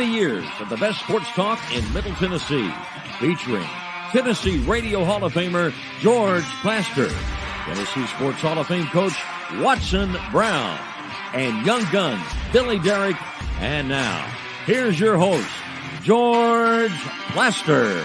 30 years of the best sports talk in Middle Tennessee, featuring Tennessee Radio Hall of Famer George Plaster, Tennessee Sports Hall of Fame coach Watson Brown, and Young Guns Billy Derrick. And now, here's your host, George Plaster.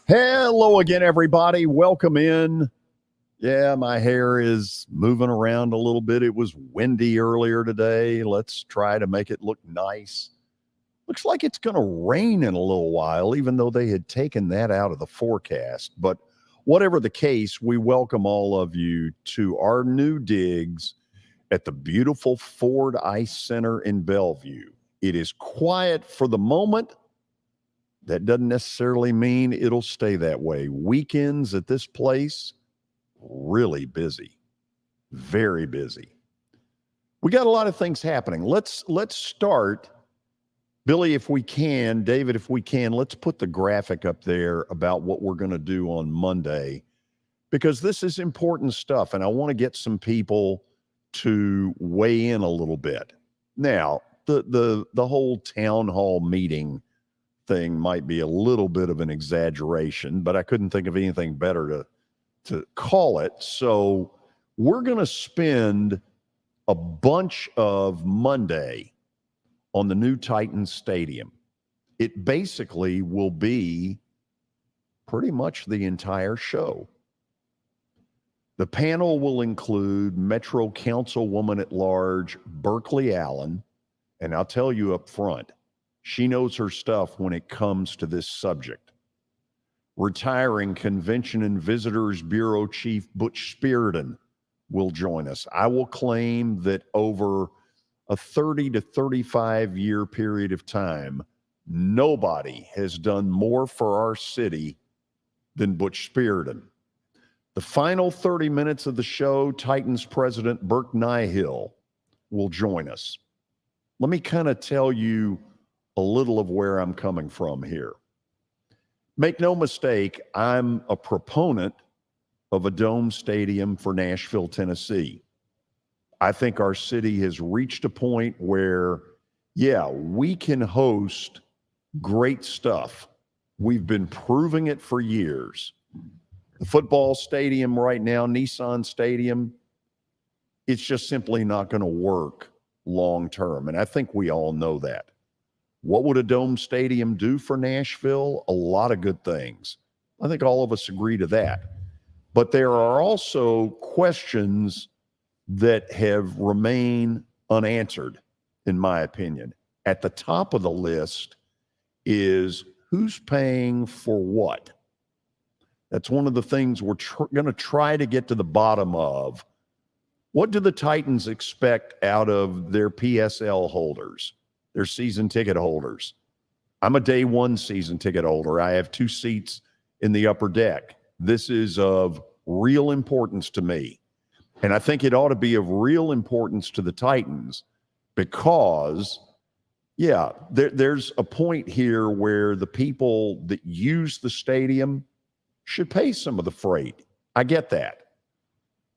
Hello again, everybody. Welcome in. Yeah, my hair is moving around a little bit. It was windy earlier today. Let's try to make it look nice. Looks like it's going to rain in a little while, even though they had taken that out of the forecast. But whatever the case, we welcome all of you to our new digs at the beautiful Ford Ice Center in Bellevue. It is quiet for the moment. That doesn't necessarily mean it'll stay that way. Weekends at this place, really busy, very busy. We got a lot of things happening. Let's start, Billy, if we can, David, if we can, let's put the graphic up there about what we're going to do on Monday, because this is important stuff, and I want to get some people to weigh in a little bit. Now, the whole town hall meeting thing might be a little bit of an exaggeration, but I couldn't think of anything better to call it. So we're going to spend a bunch of Monday on the new Titans Stadium. It basically will be pretty much the entire show. The panel will include Metro Councilwoman at Large, Berkeley Allen, and I'll tell you up front, she knows her stuff when it comes to this subject. Retiring Convention and Visitors Bureau Chief Butch Spearden will join us. I will claim that over a 30 to 35 year period of time, nobody has done more for our city than Butch Spearden. The final 30 minutes of the show, Titans President Burke Tannehill will join us. Let me kind of tell you a little of where I'm coming from here. Make no mistake, I'm a proponent of a dome stadium for Nashville, Tennessee. I think our city has reached a point where, yeah, we can host great stuff. We've been proving it for years. The football stadium right now, Nissan Stadium, it's just simply not going to work long term. And I think we all know that. What would a dome stadium do for Nashville? A lot of good things. I think all of us agree to that. But there are also questions that have remained unanswered, in my opinion. At the top of the list is who's paying for what? That's one of the things we're going to try to get to the bottom of. What do the Titans expect out of their PSL holders? They're season ticket holders. I'm a day one season ticket holder. I have 2 seats in the upper deck. This is of real importance to me. And I think it ought to be of real importance to the Titans because, yeah, there's a point here where the people that use the stadium should pay some of the freight. I get that.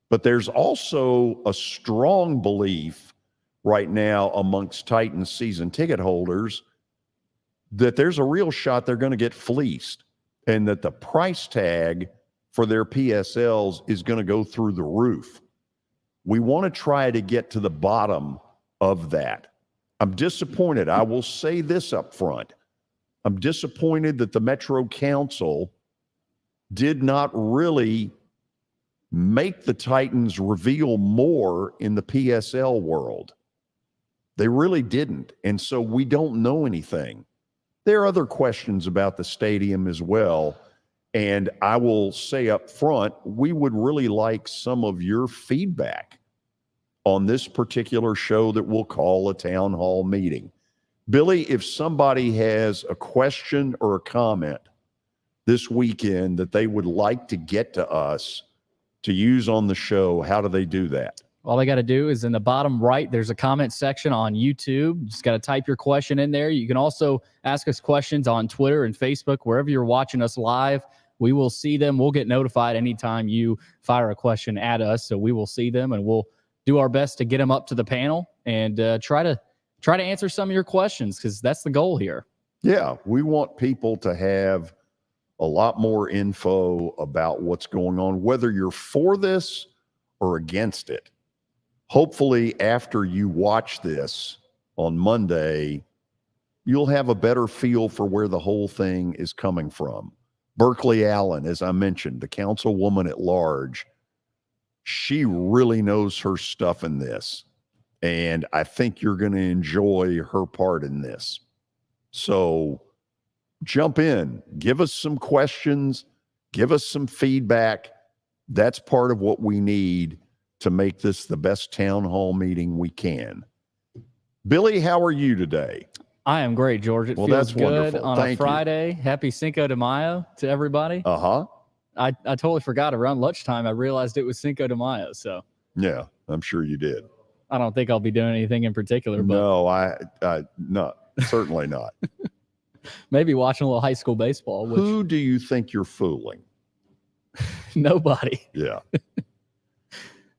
But there's also a strong belief right now amongst Titans season ticket holders that there's a real shot they're going to get fleeced and that the price tag for their PSLs is going to go through the roof. We want to try to get to the bottom of that. I'm disappointed. I will say this up front. I'm disappointed that the Metro Council did not really make the Titans reveal more in the PSL world. They really didn't. And so we don't know anything. There are other questions about the stadium as well. And I will say up front, we would really like some of your feedback on this particular show that we'll call a town hall meeting. Billy, if somebody has a question or a comment this weekend that they would like to get to us to use on the show, how do they do that? All they got to do is in the bottom right, there's a comment section on YouTube. Just got to type your question in there. You can also ask us questions on Twitter and Facebook, wherever you're watching us live. We will see them. We'll get notified anytime you fire a question at us. So we will see them, and we'll do our best to get them up to the panel and try to answer some of your questions, because that's the goal here. Yeah, we want people to have a lot more info about what's going on, whether you're for this or against it. Hopefully, after you watch this on Monday, you'll have a better feel for where the whole thing is coming from. Berkeley Allen, as I mentioned, the councilwoman at large, she really knows her stuff in this. And I think you're going to enjoy her part in this. So jump in, give us some questions, give us some feedback. That's part of what we need to make this the best town hall meeting we can. Billy, how are you today? I am great, George. It feels that's good wonderful. on a Friday. Happy Cinco de Mayo to everybody. Uh-huh. I totally forgot. Around lunchtime, I realized it was Cinco de Mayo. So yeah, I'm sure you did. I don't think I'll be doing anything in particular. But no, no, certainly not. Maybe watching a little high school baseball. Who do you think you're fooling? Nobody. Yeah.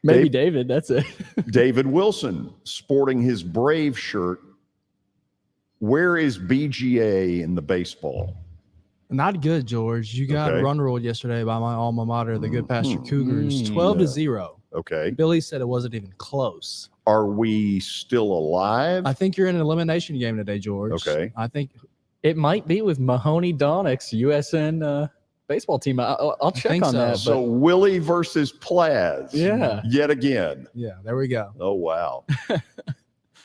Maybe David. That's it. David Wilson sporting his Brave shirt. Where is BGA in the baseball? Not good, George. You got run ruled yesterday by my alma mater, the Good Pasture Cougars, 12-0. Okay. Billy said it wasn't even close. Are we still alive? I think you're in an elimination game today, George. Okay. I think it might be with Mahoney Donnick's USN baseball team. I'll check on that. So Willie versus Plaz. Yeah. Yet again. Yeah, there we go. Oh, wow.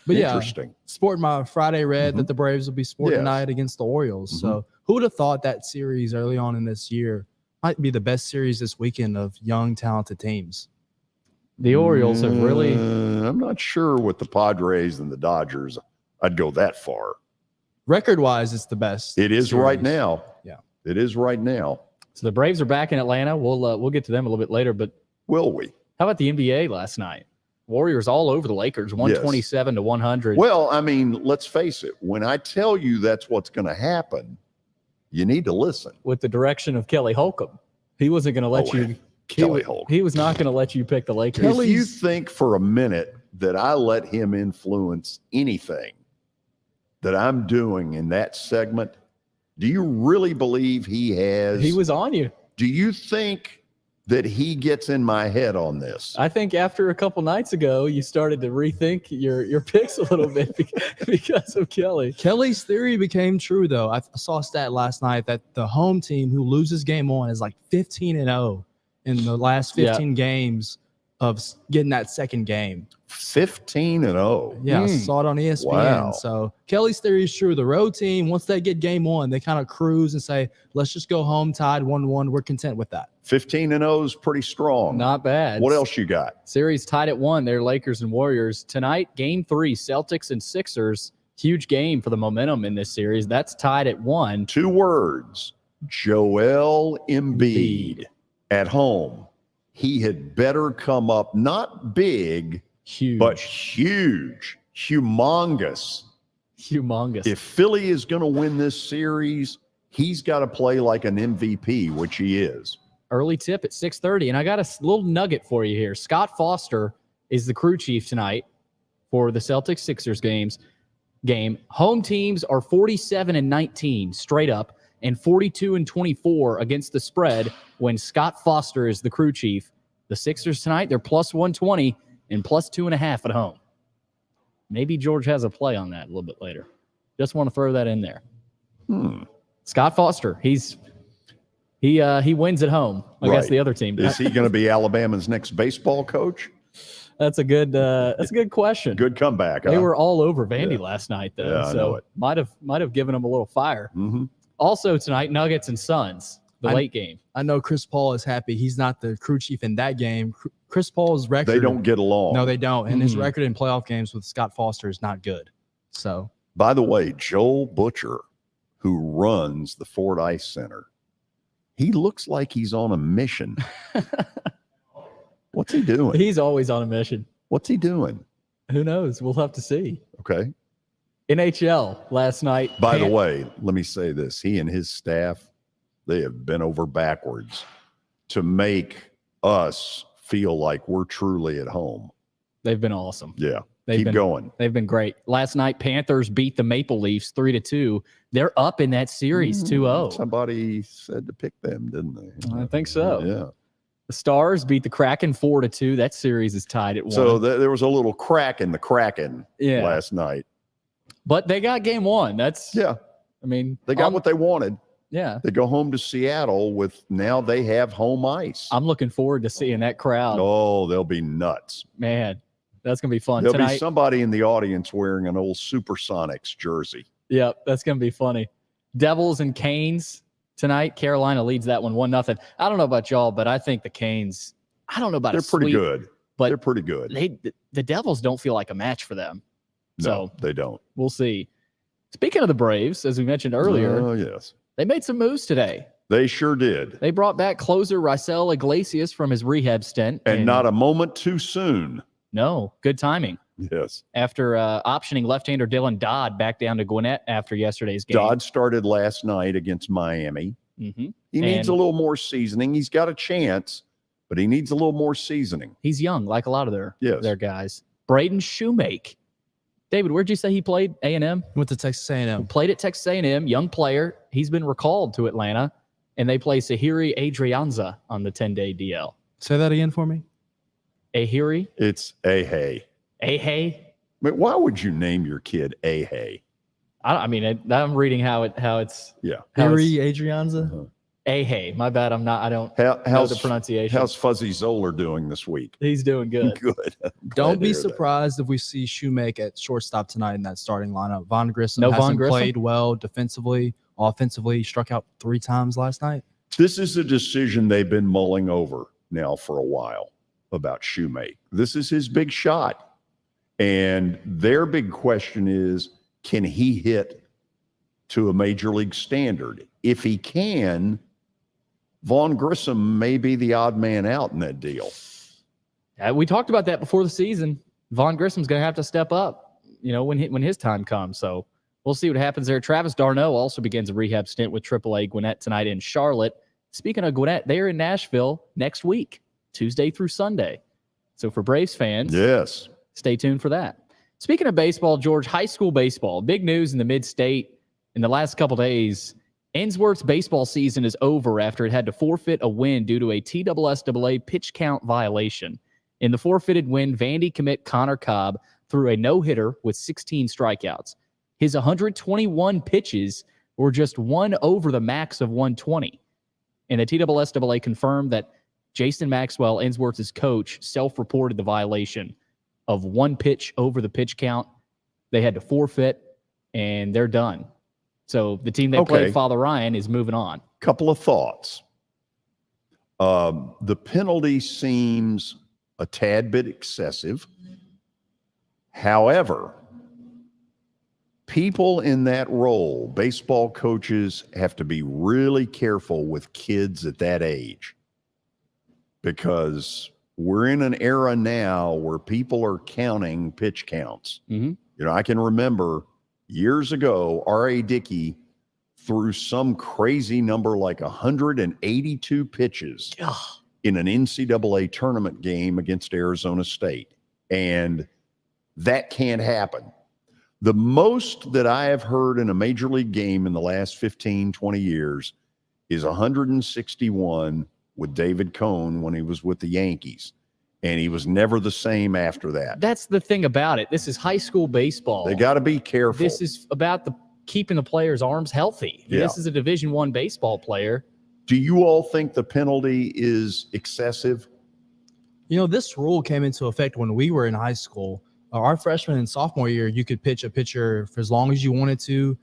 But interesting. Sporting my Friday red that the Braves will be sporting tonight against the Orioles. So who would have thought that series early on in this year might be the best series this weekend of young, talented teams? The Orioles have really... I'm not sure with the Padres and the Dodgers I'd go that far. Record-wise, it's the best. It is series. right now. Yeah. It is right now. So the Braves are back in Atlanta. We'll get to them a little bit later. But will we? How about the NBA last night? Warriors all over the Lakers, 127 to 100. Well, I mean, let's face it. When I tell you that's what's going to happen, you need to listen. With the direction of Kelly Holcomb. He wasn't going to let you. He was not going to let you pick the Lakers. If you think for a minute that I let him influence anything that I'm doing in that segment, do you really believe he has? He was on you. Do you think that he gets in my head on this? I think after a couple nights ago, you started to rethink your picks a little bit because of Kelly. Kelly's theory became true, though. I saw a stat last night that the home team who loses game one is like 15-0 in the last 15 games of getting that second game. 15-0. Yeah, I saw it on ESPN. Wow. So Kelly's theory is true. The road team, once they get game one, they kind of cruise and say, let's just go home tied 1-1. We're content with that. 15-0 is pretty strong. Not bad. What else you got? Series tied at 1 there, Lakers and Warriors. Tonight, game 3, Celtics and Sixers. Huge game for the momentum in this series. That's tied at 1. 2 words. Joel Embiid at home. He had better come up not big, but huge, humongous. If Philly is going to win this series, he's got to play like an MVP, which he is. Early tip at 6:30, and I got a little nugget for you here. Scott Foster is the crew chief tonight for the Celtics-Sixers game. Home teams are 47-19 straight up and 42-24 against the spread when Scott Foster is the crew chief. The Sixers tonight, they're plus 120 and plus 2.5 at home. Maybe George has a play on that a little bit later. Just want to throw that in there. Scott Foster, he wins at home against the other team. Is he going to be Alabama's next baseball coach? That's a good question. Good comeback. They were all over Vandy last night, though. Yeah, I know it. Might have given them a little fire. Also tonight, Nuggets and Suns, late game. I know Chris Paul is happy. He's not the crew chief in that game. Chris Paul's record. They don't get along. No, they don't. And his record in playoff games with Scott Foster is not good. So, by the way, Joel Butcher, who runs the Ford Ice Center, he looks like he's on a mission. What's he doing? He's always on a mission. What's he doing? Who knows? We'll have to see. Okay. NHL last night. By the way, let me say this. He and his staff, they have bent over backwards to make us feel like we're truly at home. They've been awesome. Yeah. Keep going. They've been great. Last night, Panthers beat the Maple Leafs 3-2. They're up in that series 2-0. Somebody said to pick them, didn't they? I think so. Yeah. The Stars beat the Kraken 4-2. That series is tied at 1. So there was a little crack in the Kraken last night. But they got game 1. I mean, they got what they wanted. Yeah. They go home to Seattle now they have home ice. I'm looking forward to seeing that crowd. Oh, they'll be nuts. Man, that's going to be fun. There'll be somebody in the audience wearing an old Supersonics jersey. Yep, that's going to be funny. Devils and Canes tonight. Carolina leads that one 1-0. I don't know about y'all, but I think the Canes, I don't know about They're pretty good. But they're pretty good. The Devils don't feel like a match for them. No, they don't. We'll see. Speaking of the Braves, as we mentioned earlier, yes, they made some moves today. They sure did. They brought back closer Raisel Iglesias from his rehab stint. And not a moment too soon. No, good timing. Yes. After optioning left-hander Dylan Dodd back down to Gwinnett after yesterday's game. Dodd started last night against Miami. Mm-hmm. He needs a little more seasoning. He's got a chance, but he needs a little more seasoning. He's young, like a lot of their guys. Braden Shoemake. David, where'd you say he played? A&M? Went to Texas A&M. Played at Texas A&M, young player. He's been recalled to Atlanta, and they play Sahiri Adrianza on the 10-day DL. Say that again for me. It's Ahay. Ahay? But why would you name your kid Ahay? I'm reading how it's. Yeah. Hiri Adrianza? Ahay. My bad. I don't know the pronunciation. How's Fuzzy Zoller doing this week? He's doing good. Good. Don't be surprised if we see Shoemake at shortstop tonight in that starting lineup. Von Grissom hasn't played well defensively. Offensively, he struck out 3 times last night. This is a decision they've been mulling over now for a while about Shoemake. This is his big shot. And their big question is, can he hit to a major league standard? If he can, Von Grissom may be the odd man out in that deal. We talked about that before the season. Von Grissom's going to have to step up, when his time comes. So we'll see what happens there. Travis d'Arnaud also begins a rehab stint with AAA Gwinnett tonight in Charlotte. Speaking of Gwinnett, they're in Nashville next week, Tuesday through Sunday. So for Braves fans, yes, stay tuned for that. Speaking of baseball, George, high school baseball, big news in the mid-state in the last couple days. Ainsworth's baseball season is over after it had to forfeit a win due to a TSSAA pitch count violation. In the forfeited win, Vandy commit Connor Cobb threw a no-hitter with 16 strikeouts. His 121 pitches were just one over the max of 120. And the TSSAA confirmed that Jason Maxwell, Ainsworth's coach, self-reported the violation of 1 pitch over the pitch count. They had to forfeit, and they're done. So the team they played, Father Ryan, is moving on. Couple of thoughts. The penalty seems a tad bit excessive. However, people in that role, baseball coaches, have to be really careful with kids at that age, because we're in an era now where people are counting pitch counts. Mm-hmm. I can remember years ago, R.A. Dickey threw some crazy number like 182 pitches in an NCAA tournament game against Arizona State. And that can't happen. The most that I have heard in a major league game in the last 15, 20 years is 161 with David Cone when he was with the Yankees. And he was never the same after that. That's the thing about it. This is high school baseball. They got to be careful. This is about keeping the players' arms healthy. Yeah. This is a Division I baseball player. Do you all think the penalty is excessive? This rule came into effect when we were in high school. Our freshman and sophomore year, you could pitch a pitcher for as long as you wanted to.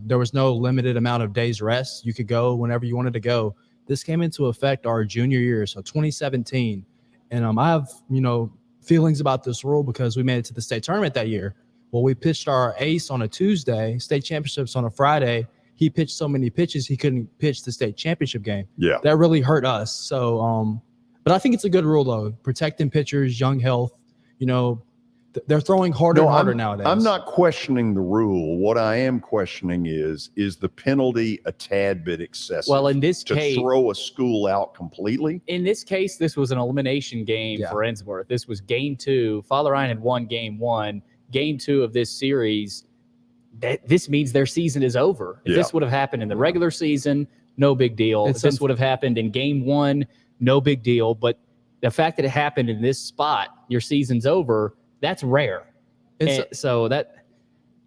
There was no limited amount of days rest. You could go whenever you wanted to go. This came into effect our junior year, so 2017. And I have, feelings about this rule because we made it to the state tournament that year. Well, we pitched our ace on a Tuesday, state championships on a Friday. He pitched so many pitches, he couldn't pitch the state championship game. Yeah. That really hurt us. So, but I think it's a good rule, though. Protecting pitchers, young health. they're throwing harder and harder nowadays. I'm not questioning the rule. What I am questioning is the penalty a tad bit excessive? Well, in this to case, throw a school out completely? In this case, this was an elimination game for Ensworth. This was game 2. Father Ryan had won game 1. Game 2 of this series, this means their season is over. If this would have happened in the regular season, no big deal. If this would have happened in game 1, no big deal. But the fact that it happened in this spot, your season's over, that's rare. So that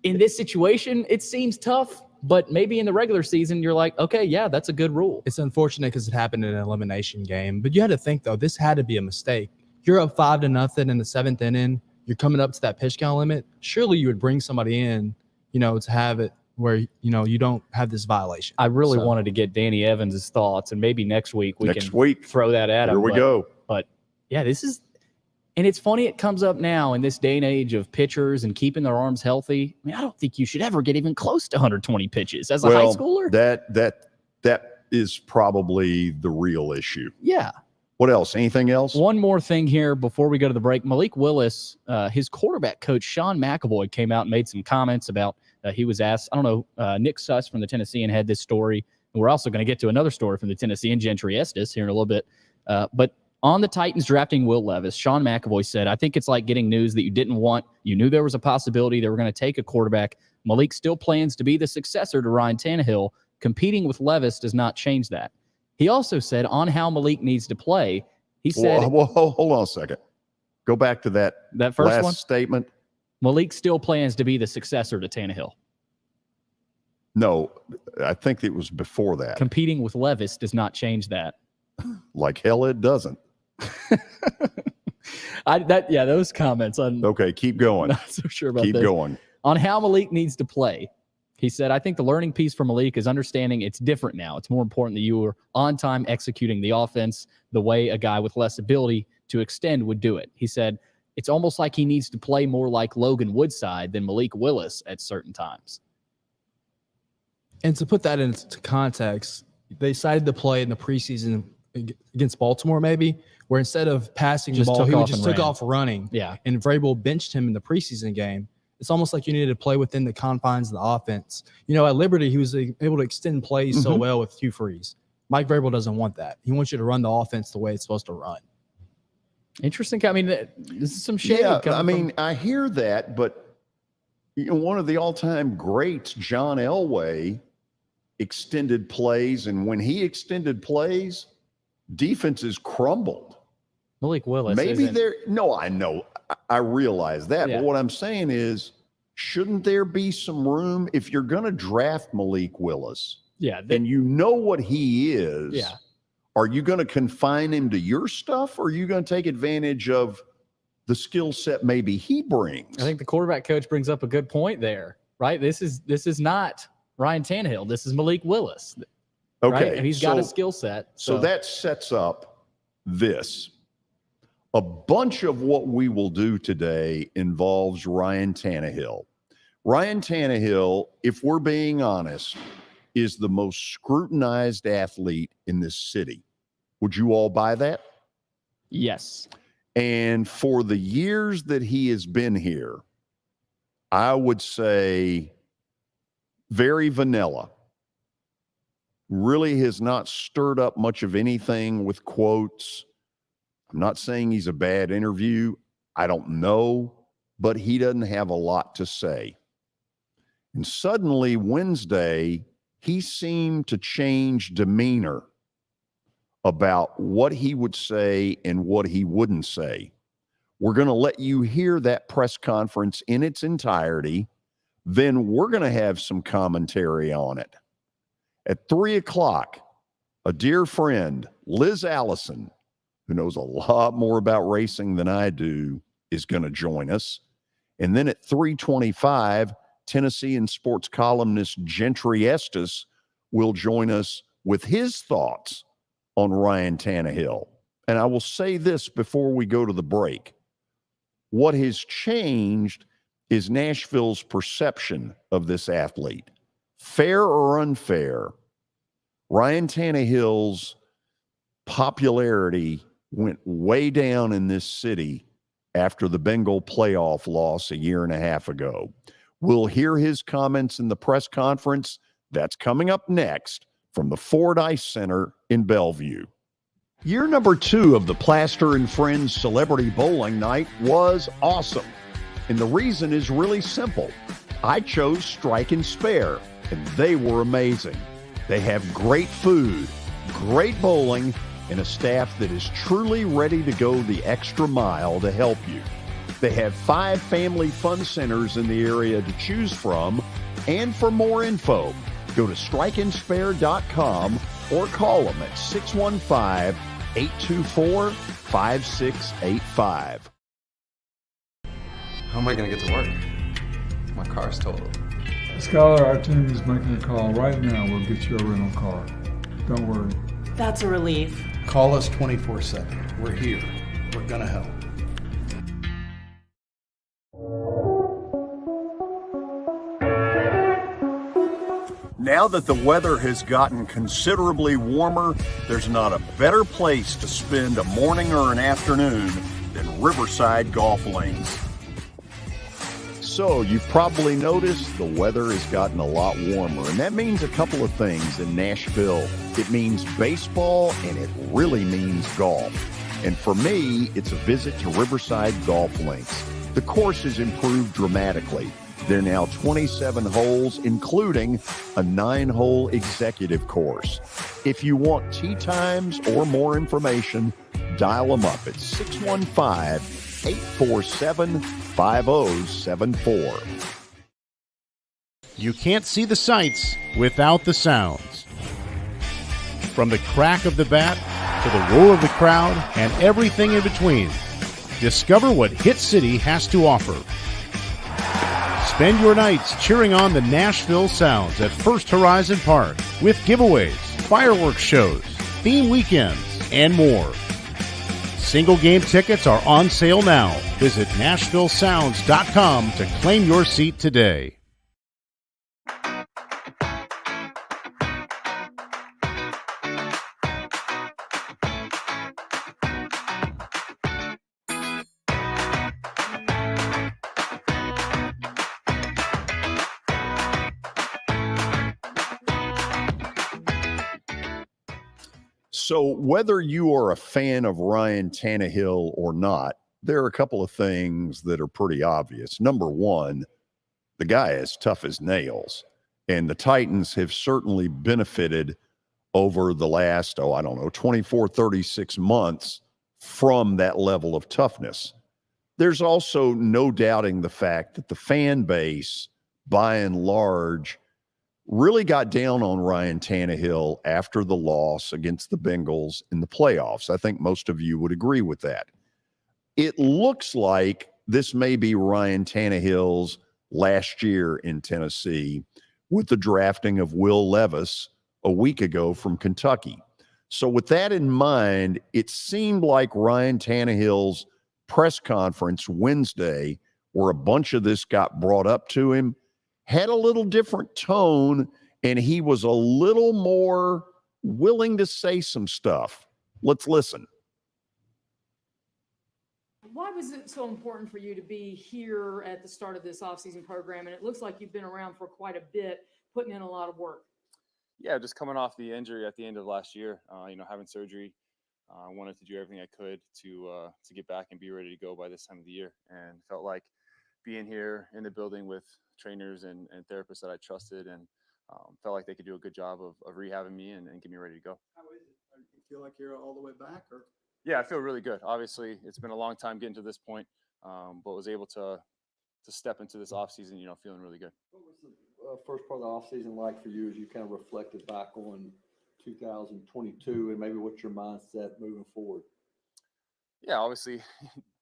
in this situation, it seems tough, but maybe in the regular season, you're like, okay, yeah, that's a good rule. It's unfortunate because it happened in an elimination game. But you had to think, though, this had to be a mistake. You're up 5-0 in the 7th inning. You're coming up to that pitch count limit. Surely you would bring somebody in, to have it where, you don't have this violation. I really wanted to get Danny Evans' thoughts, and maybe next week we can throw that at him. Here we go. But, yeah, this is – and it's funny it comes up now in this day and age of pitchers and keeping their arms healthy. I mean, I don't think you should ever get even close to 120 pitches as a high schooler. That is probably the real issue. Yeah. What else? Anything else? One more thing here before we go to the break. Malik Willis, his quarterback coach, Sean McAvoy, came out and made some comments about he was asked, I don't know, Nick Suss from the Tennessean had this story. And we're also going to get to another story from the Tennessean, Gentry Estes, here in a little bit. But on the Titans drafting Will Levis, Sean McAvoy said, I think it's like getting news that you didn't want. You knew there was a possibility they were going to take a quarterback. Malik still plans to be the successor to Ryan Tannehill. Competing with Levis does not change that. He also said on how Malik needs to play, he said... Well, hold on a second. Go back to that first last statement. Malik still plans to be the successor to Tannehill. No, I think it was before that. Competing with Levis does not change that. Like hell it doesn't. Those comments. Okay, keep going. Not so sure about keep this. going. On how Malik needs to play, he said, I think the learning piece for Malik is understanding it's different now. It's more important that you are on time executing the offense the way a guy with less ability to extend would do it. He said, it's almost like he needs to play more like Logan Woodside than Malik Willis at certain times. And to put that into context, they decided to play in the preseason against Baltimore, maybe, where instead of passing the ball, he just took off running. Yeah. And Vrabel benched him in the preseason game. It's almost like you needed to play within the confines of the offense. At Liberty, he was able to extend plays so well with Hugh Freeze. Mike Vrabel doesn't want that. He wants you to run the offense the way it's supposed to run. Interesting. I mean, this is some shade. Yeah, I mean, I hear that, but one of the all-time greats, John Elway, extended plays, and when he extended plays, defenses crumbled. Malik Willis. I know. I realize that. Yeah. But what I'm saying is, shouldn't there be some room if you're going to draft Malik Willis? Yeah. And you know what he is. Yeah. Are you going to confine him to your stuff, or are you going to take advantage of the skill set maybe he brings? I think the quarterback coach brings up a good point there, right? This is not Ryan Tannehill. This is Malik Willis. Okay. Right? And he's got a skill set. So that sets up this. A bunch of what we will do today involves Ryan Tannehill. Ryan Tannehill, if we're being honest, is the most scrutinized athlete in this city. Would you all buy that? Yes. And for the years that he has been here, I would say very vanilla. Really has not stirred up much of anything with quotes. I'm not saying he's a bad interview. I don't know, but he doesn't have a lot to say. And suddenly Wednesday, he seemed to change demeanor about what he would say and what he wouldn't say. We're going to let you hear that press conference in its entirety. Then we're going to have some commentary on it. At 3:00, a dear friend, Liz Allison, who knows a lot more about racing than I do, is going to join us. And then at 3:25, Tennessean sports columnist Gentry Estes will join us with his thoughts on Ryan Tannehill. And I will say this before we go to the break. What has changed is Nashville's perception of this athlete. Fair or unfair, Ryan Tannehill's popularity went way down in this city after the Bengal playoff loss a year and a half ago. We'll hear his comments in the press conference. That's coming up next from the Fordyce Center in Bellevue. Year number 2 of the Plaster and Friends Celebrity Bowling Night was awesome. And the reason is really simple. I chose Strike and Spare, and they were amazing. They have great food, great bowling, and a staff that is truly ready to go the extra mile to help you. They have 5 family fun centers in the area to choose from, and for more info, go to strikeandspare.com or call them at 615-824-5685. How am I going to get to work? My car's totaled. Skylar, our team is making a call right now. We'll get you a rental car. Don't worry. That's a relief. Call us 24/7. We're here. We're going to help. Now that the weather has gotten considerably warmer, there's not a better place to spend a morning or an afternoon than Riverside Golf Links. So you've probably noticed the weather has gotten a lot warmer, and that means a couple of things in Nashville. It means baseball, and it really means golf. And for me, it's a visit to Riverside Golf Links. The course has improved dramatically. There are now 27 holes, including a 9-hole executive course. If you want tee times or more information, dial them up at 615-847-5074. You can't see the sights without the sounds. From the crack of the bat to the roar of the crowd and everything in between, discover what Hit City has to offer. Spend your nights cheering on the Nashville Sounds at First Horizon Park with giveaways, fireworks shows, theme weekends, and more. Single game tickets are on sale now. Visit NashvilleSounds.com to claim your seat today. So whether you are a fan of Ryan Tannehill or not, there are a couple of things that are pretty obvious. Number one, the guy is tough as nails, and the Titans have certainly benefited over the last, 24, 36 months from that level of toughness. There's also no doubting the fact that the fan base, by and large, really got down on Ryan Tannehill after the loss against the Bengals in the playoffs. I think most of you would agree with that. It looks like this may be Ryan Tannehill's last year in Tennessee with the drafting of Will Levis a week ago from Kentucky. So with that in mind, it seemed like Ryan Tannehill's press conference Wednesday, where a bunch of this got brought up to him, had a little different tone, and he was a little more willing to say some stuff. Let's listen. Why was it so important for you to be here at the start of this offseason program? And it looks like you've been around for quite a bit, putting in a lot of work. Yeah, just coming off the injury at the end of last year, having surgery. I wanted to do everything I could to get back and be ready to go by this time of the year, and felt like being here in the building with trainers and therapists that I trusted, and felt like they could do a good job of rehabbing me and get me ready to go. How is it? Do you feel like you're all the way back? Or? Yeah, I feel really good. Obviously, it's been a long time getting to this point, but was able to step into this offseason, feeling really good. What was the first part of the offseason like for you as you kind of reflected back on 2022 and maybe what's your mindset moving forward? Yeah, obviously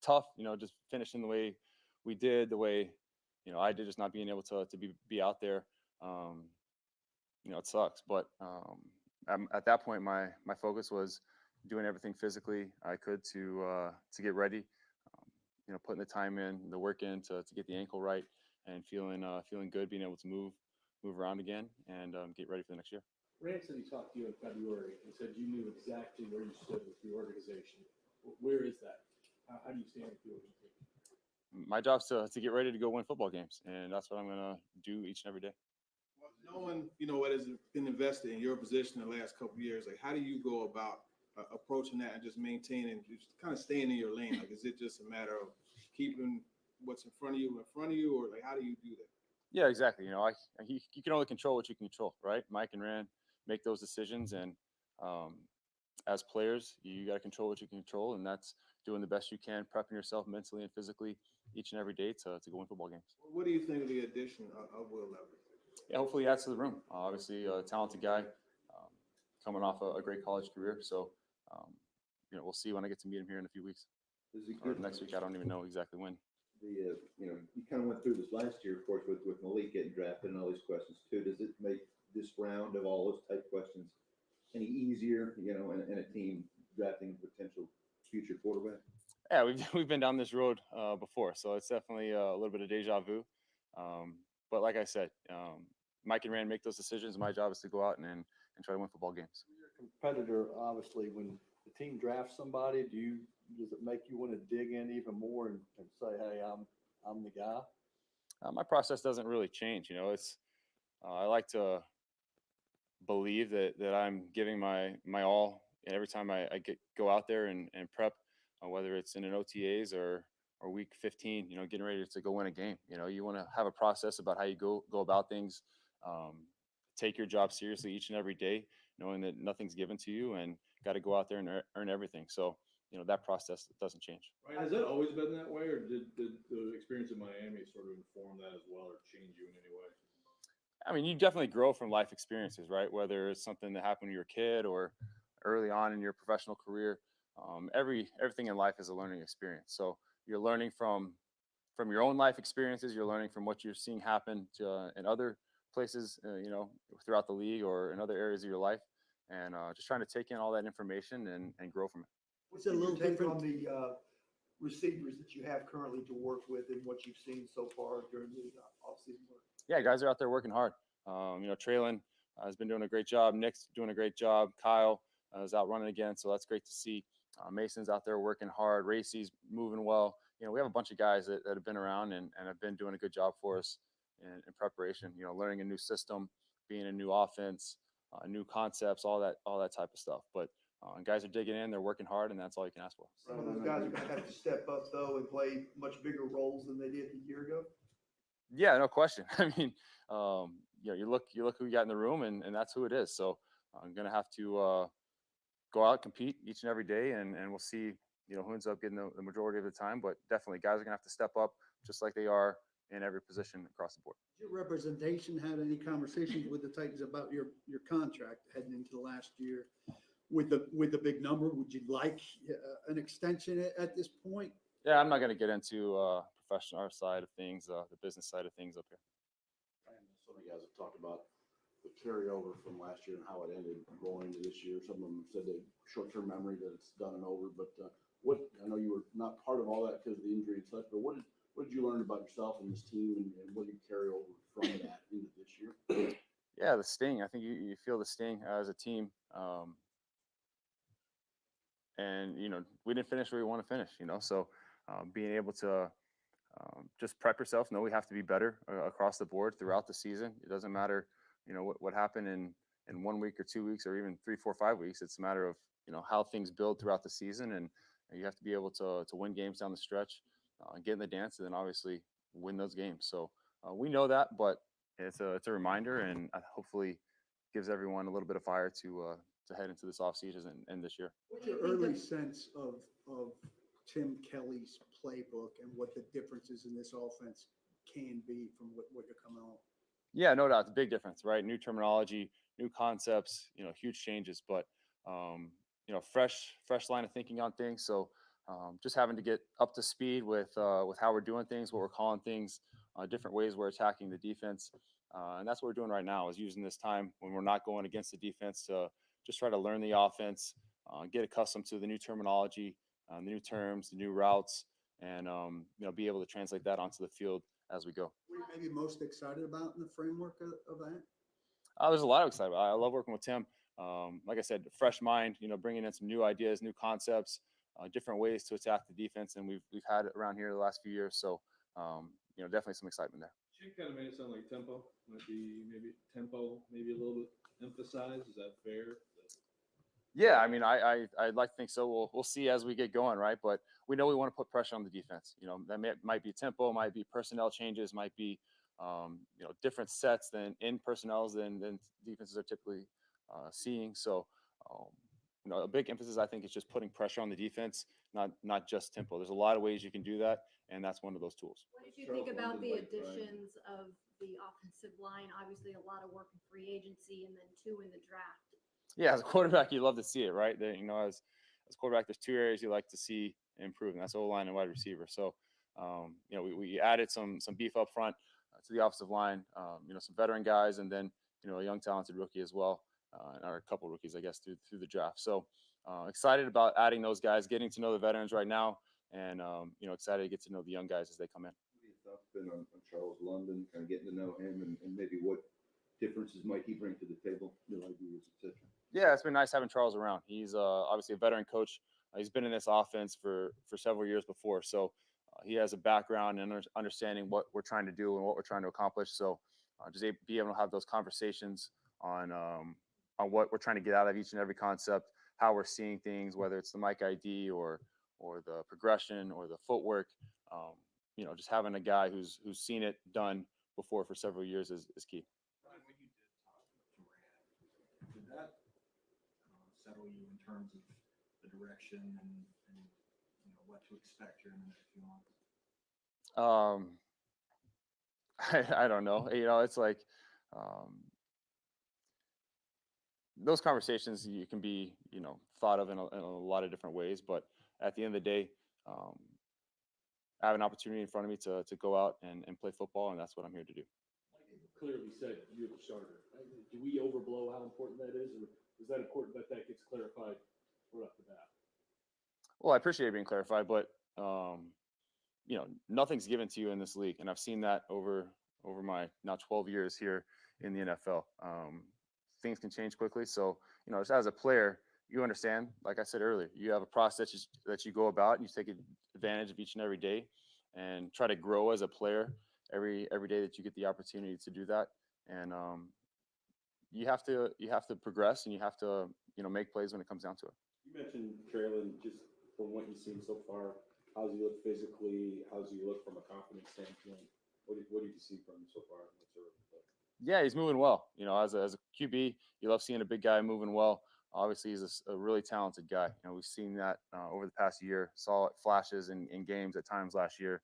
tough, just finishing the way we did, the way, I did, just not being able to be out there. It sucks, but at that point, my focus was doing everything physically I could to get ready, putting the time in, the work in to get the ankle right, and feeling good, being able to move around again and get ready for the next year. Rand said he talked to you in February and said you knew exactly where you stood with the organization. Where is that? How do you stand with the organization? my job's to get ready to go win football games, and that's what I'm going to do each and every day. Knowing, what has been invested in your position the last couple of years, like how do you go about approaching that and just maintaining, just kind of staying in your lane? Like, is it just a matter of keeping what's in front of you, or like, how do you do that? Yeah, exactly. You can only control what you can control, right? Mike and Rand make those decisions, and as players, you got to control what you can control, and that's doing the best you can, prepping yourself mentally and physically each and every day to go win football games. What do you think of the addition of Will Lever? Yeah, hopefully he adds to the room. Obviously, a talented guy, coming off a great college career. So, we'll see when I get to meet him here in a few weeks. Or next week, I don't even know exactly when. You kind of went through this last year, of course, with Malik getting drafted and all these questions too. Does it make this round of all those type questions any easier, in a team drafting a potential future quarterback? Yeah, we've been down this road before, so it's definitely a little bit of deja vu. But like I said, Mike and Rand make those decisions. My job is to go out and try to win football games. You're a competitor, obviously. When the team drafts somebody, does it make you want to dig in even more and say, hey, I'm the guy? My process doesn't really change. It's I like to believe that I'm giving my all every time I go out there and prep, whether it's in an OTAs or week 15, getting ready to go win a game. You want to have a process about how you go about things, take your job seriously each and every day, knowing that nothing's given to you and got to go out there and earn everything. So, that process doesn't change. Right. Has that always been that way, or did the experience in Miami sort of inform that as well, or change you in any way? I mean, you definitely grow from life experiences, right? Whether it's something that happened when you were a kid or early on in your professional career, everything in life is a learning experience. So you're learning from your own life experiences. You're learning from what you're seeing happen in other places, throughout the league or in other areas of your life, and just trying to take in all that information and grow from it. What's a little different on the receivers that you have currently to work with and what you've seen so far during the offseason work? Yeah, guys are out there working hard. Traylon has been doing a great job. Nick's doing a great job. Kyle is out running again, so that's great to see. Mason's out there working hard. Racy's moving well. We have a bunch of guys that have been around and have been doing a good job for us in preparation. Learning a new system, being a new offense, new concepts, all that type of stuff. But guys are digging in. They're working hard, and that's all you can ask for. Some of those guys are going to have to step up, though, and play much bigger roles than they did a year ago. Yeah, no question. I mean, you look who you got in the room, and that's who it is. So I'm going to have to go out, compete each and every day, and we'll see, who ends up getting the majority of the time. But definitely, guys are going to have to step up just like they are in every position across the board. Did your representation had any conversations with the Titans about your contract heading into the last year with the big number? Would you like an extension at this point? Yeah, I'm not going to get into professional side of things, the business side of things up here. So many guys have talked about the carryover from last year and how it ended going into this year. Some of them said they short-term memory that it's done and over. But I know you were not part of all that because of the injury and such. But what did you learn about yourself and this team, and what did you carry over from that into this year? Yeah, the sting. I think you feel the sting as a team. And we didn't finish where we want to finish. So being able to just prep yourself, know we have to be better across the board throughout the season. It doesn't matter, what happened in 1 week or 2 weeks or even 3, 4, 5 weeks. It's a matter of how things build throughout the season, and you have to be able to win games down the stretch, get in the dance, and then obviously win those games. So we know that, but it's a reminder, and hopefully gives everyone a little bit of fire to head into this offseason and this year. What's your early sense of Tim Kelly's playbook and what the differences in this offense can be from what you're coming on? Yeah, no doubt. It's a big difference, right? New terminology, new concepts, huge changes, but, fresh line of thinking on things. So just having to get up to speed with how we're doing things, what we're calling things, different ways we're attacking the defense. And that's what we're doing right now, is using this time when we're not going against the defense to just try to learn the offense, get accustomed to the new terminology, the new terms, the new routes, and be able to translate that onto the field as we go. What are you maybe most excited about in the framework of that? There's a lot of excitement. I love working with Tim. Like I said, fresh mind, bringing in some new ideas, new concepts, different ways to attack the defense, and we've had it around here the last few years. So, definitely some excitement there. She kind of made it sound like tempo might be maybe a little bit emphasized. Is that fair? Yeah, I mean, I'd like to think so. We'll see as we get going, right? But we know we want to put pressure on the defense. That might be tempo, might be personnel changes, might be different sets than in personnels than defenses are typically seeing. So, a big emphasis I think is just putting pressure on the defense, not just tempo. There's a lot of ways you can do that, and that's one of those tools. What did you think about the additions of the offensive line? Obviously, a lot of work in free agency, and then 2 in the draft. Yeah, as a quarterback, you love to see it, right? As quarterback, there's 2 areas you like to see improve, and that's O-line and wide receiver. So, we added some beef up front to the offensive line, some veteran guys, and then, a young talented rookie as well, or a couple rookies, I guess, through the draft. So, excited about adding those guys, getting to know the veterans right now, and, excited to get to know the young guys as they come in. What are your thoughts been on Charles London, kind of getting to know him, and maybe what differences might he bring to the table, new ideas, et cetera? Yeah, it's been nice having Charles around. He's obviously a veteran coach. He's been in this offense for several years before, so he has a background and understanding what we're trying to do and what we're trying to accomplish. So just be able to have those conversations on what we're trying to get out of each and every concept, how we're seeing things, whether it's the mic ID or the progression or the footwork. Just having a guy who's seen it done before for several years is key. Ryan, when you did talk to Durant, did that settle you in terms of the direction and what to expect here in the next few months? I don't know. It's like those conversations you can be thought of in a lot of different ways, but at the end of the day, I have an opportunity in front of me to go out and play football, and that's what I'm here to do. Clearly said you're the starter. Do we overblow how important that is, or is that important that gets clarified right off the bat? Well, I appreciate it being clarified, but nothing's given to you in this league, and I've seen that over my now 12 years here in the NFL. Things can change quickly, so just as a player, you understand. Like I said earlier, you have a process that you go about, and you take advantage of each and every day, and try to grow as a player every day that you get the opportunity to do that. And you have to progress, and you have to make plays when it comes down to it. You mentioned Traylon, just from what you've seen so far. How's he look physically? How's he look from a confidence standpoint? What did you see from him so far? Yeah, he's moving well. As a QB, you love seeing a big guy moving well. Obviously, he's a really talented guy. We've seen that over the past year. Saw flashes in games at times last year,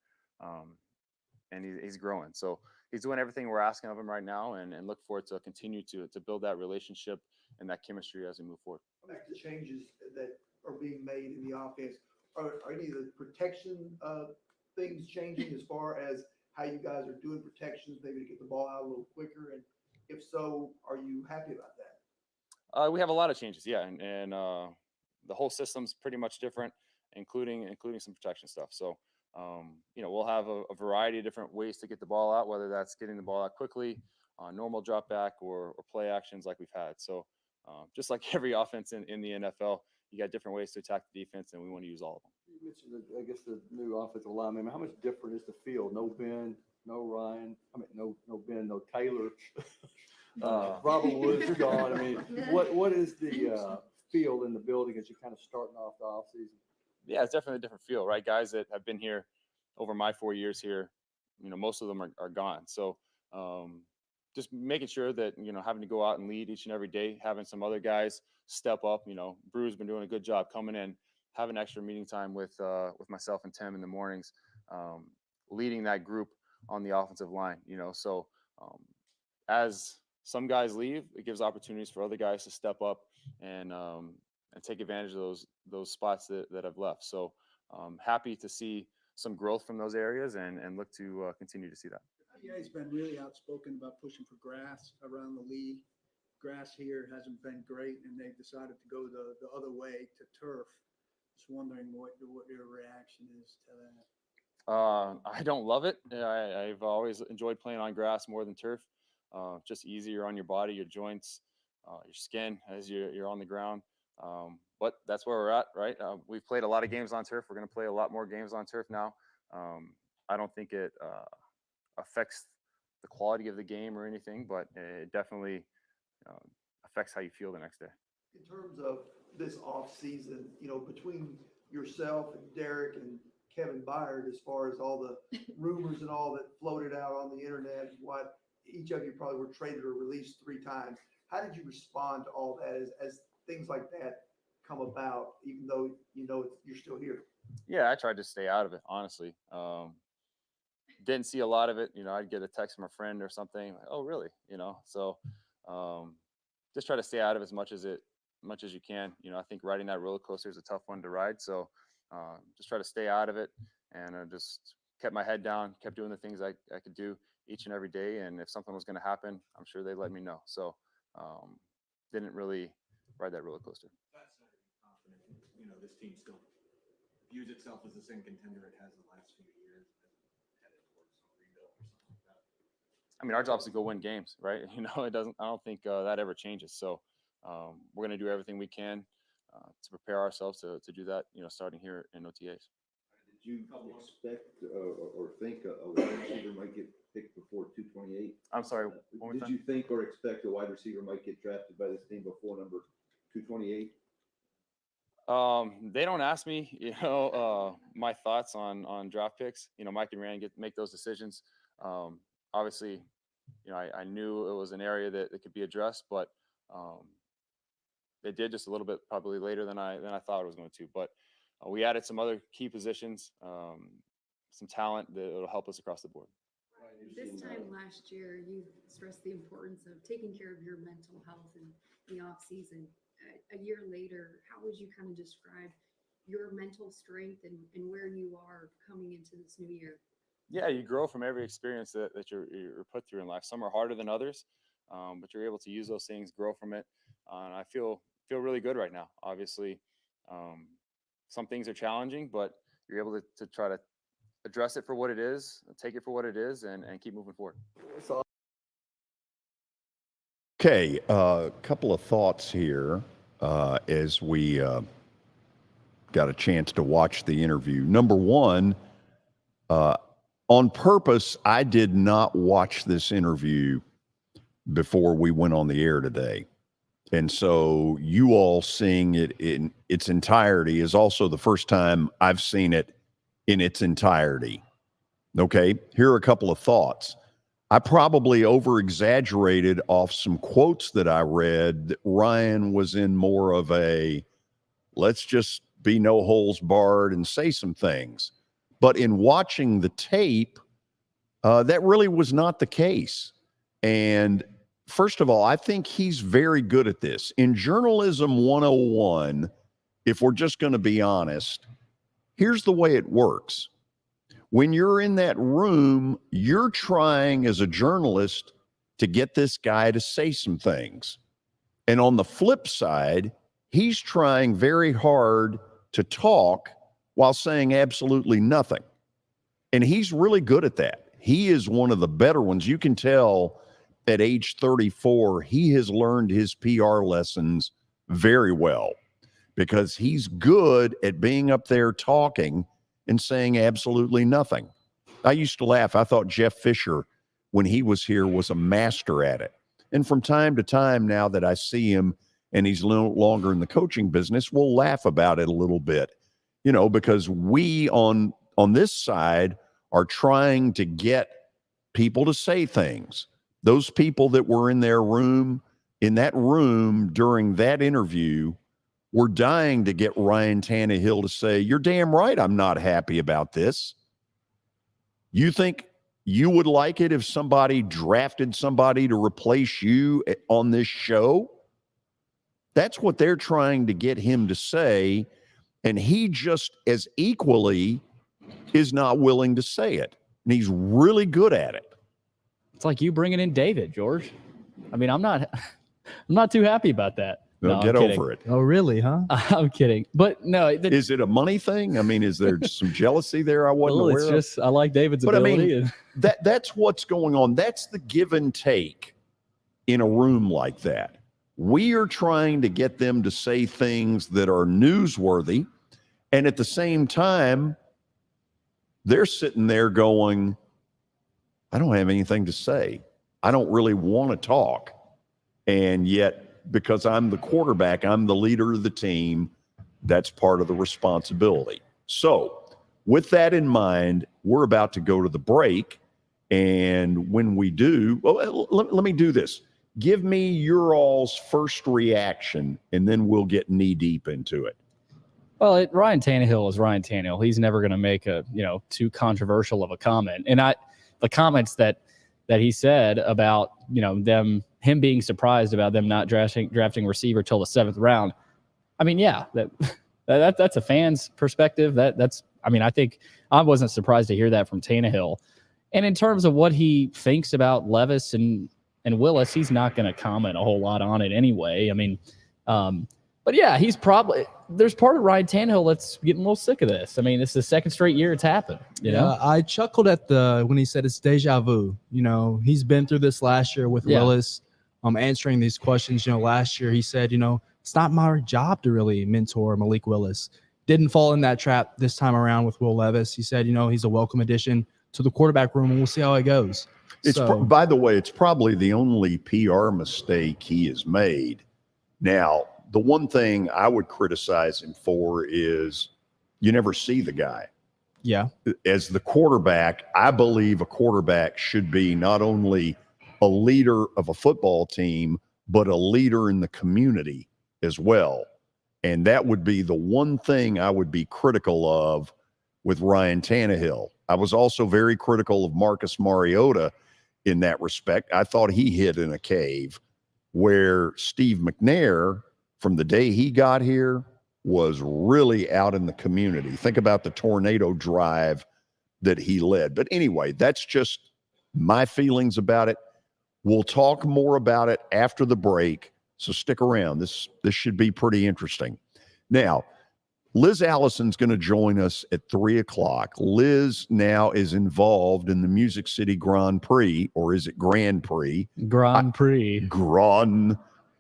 and he's growing. So he's doing everything we're asking of him right now, and look forward to continue to build that relationship and that chemistry as we move forward. Back to changes that are being made in the offense. Are any of the protection things changing as far as how you guys are doing protections, maybe to get the ball out a little quicker? And if so, are you happy about that? We have a lot of changes, yeah, and the whole system's pretty much different, including some protection stuff. So, we'll have a variety of different ways to get the ball out, whether that's getting the ball out quickly, normal drop back, or play actions like we've had. So, just like every offense in the NFL, you got different ways to attack the defense, and we want to use all of them. You mentioned, I guess, the new offensive line. I mean, how much different is the field? No Ben, no Ryan. I mean, no Ben, no Taylor. Robert Woods gone. I mean, what is the feel in the building as you're kind of starting off the offseason? Yeah, it's definitely a different feel, right? Guys that have been here over my 4 years here, most of them are gone. So just making sure that, having to go out and lead each and every day, having some other guys step up. Brew's been doing a good job coming in, having extra meeting time with myself and Tim in the mornings, leading that group on the offensive line. So as some guys leave, it gives opportunities for other guys to step up and take advantage of those spots that have left. So happy to see some growth from those areas and look to continue to see that. Yeah, he's been really outspoken about pushing for grass around the league. Grass here hasn't been great, and they've decided to go the other way to turf. Just wondering what your reaction is to that. I don't love it. I've always enjoyed playing on grass more than turf. Just easier on your body, your joints, your skin as you're on the ground. but that's where we're at, right? We've played a lot of games on turf. We're going to play a lot more games on turf now. I don't think it affects the quality of the game or anything, but it definitely affects how you feel the next day. In terms of this off season, between yourself and Derek and Kevin Byard, as far as all the rumors and all that floated out on the internet, what each of you probably were traded or released 3 times. How did you respond to all that as things like that come about, even though you're still here? Yeah, I tried to stay out of it, honestly. Didn't see a lot of it. I'd get a text from a friend or something. Like, oh, really? So just try to stay out of as much as you can. I think riding that roller coaster is a tough one to ride. So just try to stay out of it, and I just kept my head down, kept doing the things I could do each and every day. And if something was going to happen, I'm sure they'd let me know. So didn't really ride that roller coaster. That said, confident, this team still views itself as the same contender it has the last few years, headed towards some rebuild or something like that. I mean, our job is to go win games, right? It doesn't. I don't think that ever changes. So we're going to do everything we can to prepare ourselves to do that. Starting here in OTAs. Did you expect or think a wide receiver might get picked before 228? I'm sorry. Did you think or expect a wide receiver might get drafted by this team before number 228? They don't ask me, my thoughts on draft picks. Mike and Rand make those decisions. Obviously, I knew it was an area that could be addressed, but they did just a little bit probably later than I thought it was going to. But we added some other key positions, some talent that will help us across the board. This time last year, you stressed the importance of taking care of your mental health in the off season. A year later, how would you kind of describe your mental strength and where you are coming into this new year? Yeah, you grow from every experience that you're put through in life. Some are harder than others, but you're able to use those things, grow from it. And I feel really good right now. Obviously, some things are challenging, but you're able to try to address it for what it is, take it for what it is, and keep moving forward. Okay, a couple of thoughts here as we got a chance to watch the interview. Number one, on purpose, I did not watch this interview before we went on the air today. And so you all seeing it in its entirety is also the first time I've seen it in its entirety. Okay, here are a couple of thoughts. I probably over-exaggerated off some quotes that I read that Ryan was in more of a, let's just be no holes barred and say some things. But in watching the tape, that really was not the case. And first of all, I think he's very good at this. In Journalism 101, if we're just going to be honest, here's the way it works. When you're in that room, you're trying as a journalist to get this guy to say some things. And on the flip side, he's trying very hard to talk while saying absolutely nothing. And he's really good at that. He is one of the better ones. You can tell at age 34, he has learned his PR lessons very well because he's good at being up there talking and saying absolutely nothing. I used to laugh. I thought Jeff Fisher, when he was here, was a master at it. And from time to time, now that I see him and he's no longer in the coaching business, we'll laugh about it a little bit, because we on this side are trying to get people to say things. Those people that were in that room during that interview, were dying to get Ryan Tannehill to say, you're damn right, I'm not happy about this. You think you would like it if somebody drafted somebody to replace you on this show? That's what they're trying to get him to say. And he just as equally is not willing to say it. And he's really good at it. It's like you bringing in David, George. I mean, I'm not too happy about that. No, get over it. Oh, really, huh? I'm kidding. But no. Is it a money thing? I mean, is there some jealousy there I wasn't aware it's of? just, I like David's ability. I mean, that's what's going on. That's the give and take in a room like that. We are trying to get them to say things that are newsworthy. And at the same time, they're sitting there going, I don't have anything to say. I don't really want to talk. And yet, because I'm the quarterback, I'm the leader of the team, that's part of the responsibility. So with that in mind, we're about to go to the break. And when we do, well, let me do this. Give me your all's first reaction, and then we'll get knee deep into it. Well, Ryan Tannehill is Ryan Tannehill. He's never going to make a too controversial of a comment. And the comments that he said about him being surprised about them not drafting receiver till the 7th round. I mean, yeah, that's a fan's perspective. I think I wasn't surprised to hear that from Tannehill. And in terms of what he thinks about Levis and Willis, he's not going to comment a whole lot on it anyway. I mean, but yeah, there's part of Ryan Tannehill that's getting a little sick of this. I mean, it's the second straight year it's happened. You know? I chuckled at when he said it's deja vu. He's been through this last year with Willis, answering these questions. Last year he said, it's not my job to really mentor Malik Willis. Didn't fall in that trap this time around with Will Levis. He said, he's a welcome addition to the quarterback room, and we'll see how it goes. By the way, it's probably the only PR mistake he has made. Now, the one thing I would criticize him for is you never see the guy. Yeah. As the quarterback, I believe a quarterback should be not only a leader of a football team, but a leader in the community as well. And that would be the one thing I would be critical of with Ryan Tannehill. I was also very critical of Marcus Mariota in that respect. I thought he hid in a cave, where Steve McNair, from the day he got here, was really out in the community. Think about the tornado drive that he led. But anyway, that's just my feelings about it. We'll talk more about it after the break, so stick around. This should be pretty interesting. Now, Liz Allison's going to join us at 3 o'clock. Liz now is involved in the Music City Grand Prix, or is it Grand Prix? Grand Prix.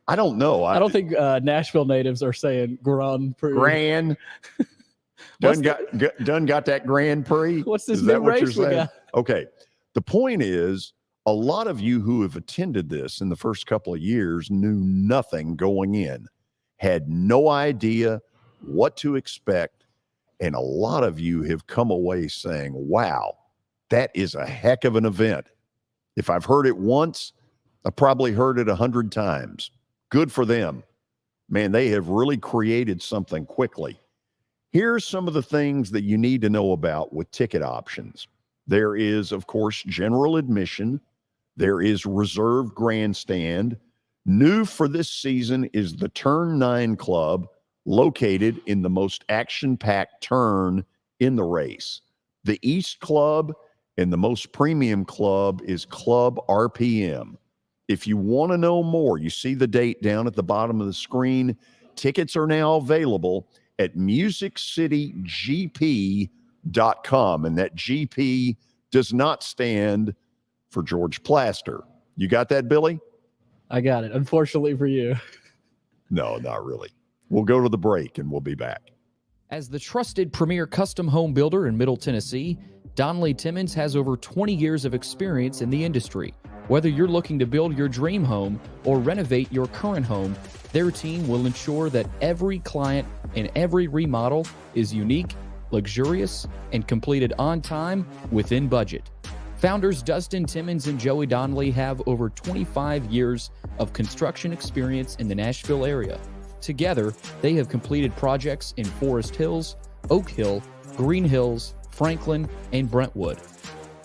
I don't know. I don't think Nashville natives are saying Grand Prix. Grand. Done got that Grand Prix? What's this Is new that what you're race we saying? got? Okay. The point is, a lot of you who have attended this in the first couple of years knew nothing going in, had no idea what to expect, and a lot of you have come away saying, wow, that is a heck of an event. If I've heard it once, I probably heard it 100 times. Good for them. Man, they have really created something quickly. Here's some of the things that you need to know about with ticket options. There is, of course, general admission. There is reserved grandstand. New for this season is the Turn 9 Club, located in the most action-packed turn in the race. The East Club and the most premium club is Club RPM. If you want to know more, you see the date down at the bottom of the screen. Tickets are now available at musiccitygp.com, and that GP does not stand for George Plaster. You got that, Billy? I got it. Unfortunately for you. No, not really. We'll go to the break, and we'll be back. As the trusted premier custom home builder in Middle Tennessee, Donnelly Timmons has over 20 years of experience in the industry. Whether you're looking to build your dream home or renovate your current home, their team will ensure that every client and every remodel is unique, luxurious, and completed on time within budget. Founders Dustin Timmons and Joey Donnelly have over 25 years of construction experience in the Nashville area. Together, they have completed projects in Forest Hills, Oak Hill, Green Hills, Franklin, and Brentwood.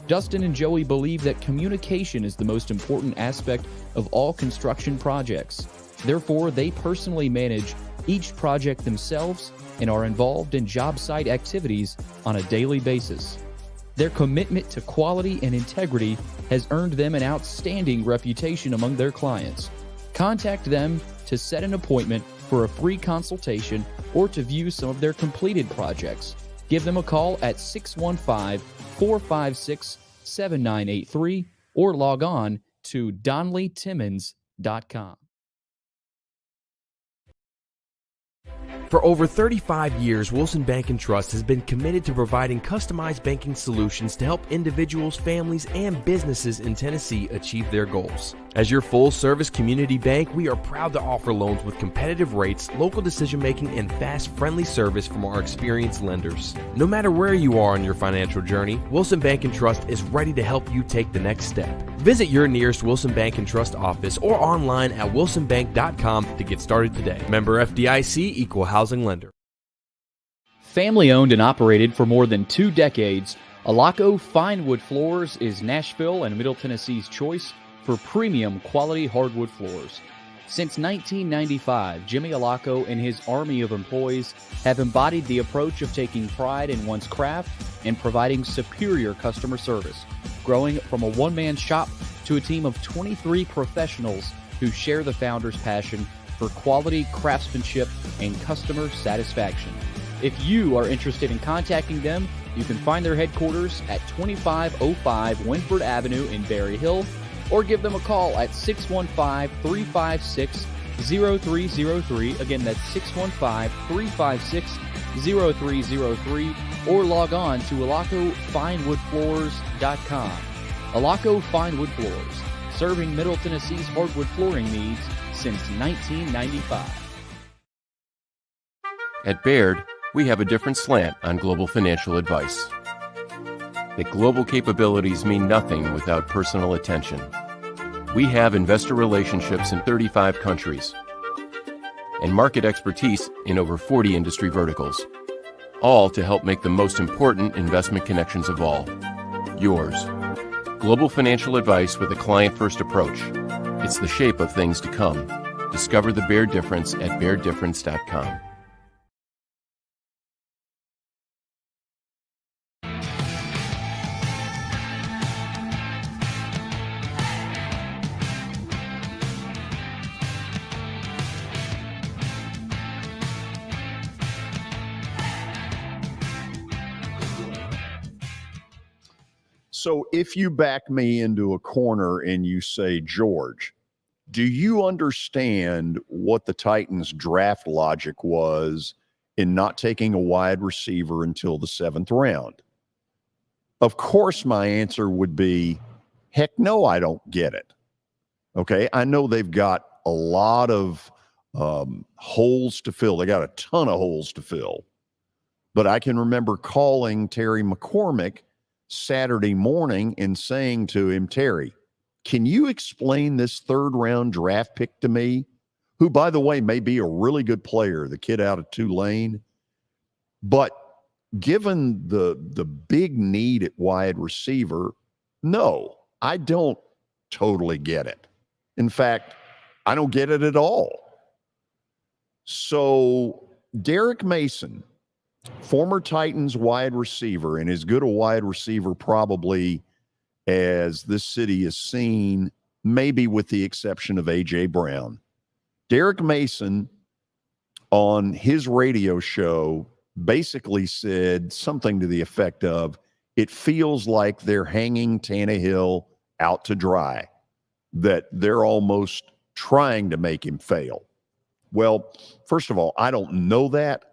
Dustin and Joey believe that communication is the most important aspect of all construction projects. Therefore, they personally manage each project themselves and are involved in job site activities on a daily basis. Their commitment to quality and integrity has earned them an outstanding reputation among their clients. Contact them to set an appointment for a free consultation or to view some of their completed projects. Give them a call at 615-456-7983 or log on to DonnellyTimmons.com. For over 35 years, Wilson Bank & Trust has been committed to providing customized banking solutions to help individuals, families, and businesses in Tennessee achieve their goals. As your full-service community bank, we are proud to offer loans with competitive rates, local decision-making, and fast, friendly service from our experienced lenders. No matter where you are on your financial journey, Wilson Bank & Trust is ready to help you take the next step. Visit your nearest Wilson Bank & Trust office or online at wilsonbank.com to get started today. Member FDIC, Equal Housing Lender. Family owned and operated for more than 2 decades, Alaco Fine Wood Floors is Nashville and Middle Tennessee's choice for premium quality hardwood floors. Since 1995, Jimmy Alaco and his army of employees have embodied the approach of taking pride in one's craft and providing superior customer service, growing from a one-man shop to a team of 23 professionals who share the founder's passion for quality craftsmanship and customer satisfaction. If you are interested in contacting them, you can find their headquarters at 2505 Winford Avenue in Berry Hill, or give them a call at 615-356-0303. Again, that's 615-356-0303, or log on to alacofinewoodfloors.com. Alaco Fine Wood Floors, serving Middle Tennessee's hardwood flooring needs since 1995. At Baird, we have a different slant on global financial advice. That global capabilities mean nothing without personal attention. We have investor relationships in 35 countries and market expertise in over 40 industry verticals, all to help make the most important investment connections of all, yours. Global financial advice with a client-first approach. It's the shape of things to come. Discover the Baird difference at BairdDifference.com. So if you back me into a corner and you say, George, do you understand what the Titans draft logic was in not taking a wide receiver until the 7th round? Of course, my answer would be, heck no, I don't get it. Okay, I know they've got a lot of holes to fill. They got a ton of holes to fill. But I can remember calling Terry McCormick Saturday morning and saying to him, Terry, can you explain this 3rd round draft pick to me? Who, by the way, may be a really good player, the kid out of Tulane. But given the big need at wide receiver, no, I don't totally get it. In fact, I don't get it at all. So Derek Mason, former Titans wide receiver, and as good a wide receiver probably as this city has seen, maybe with the exception of A.J. Brown. Derek Mason on his radio show basically said something to the effect of, it feels like they're hanging Tannehill out to dry, that they're almost trying to make him fail. Well, first of all, I don't know that.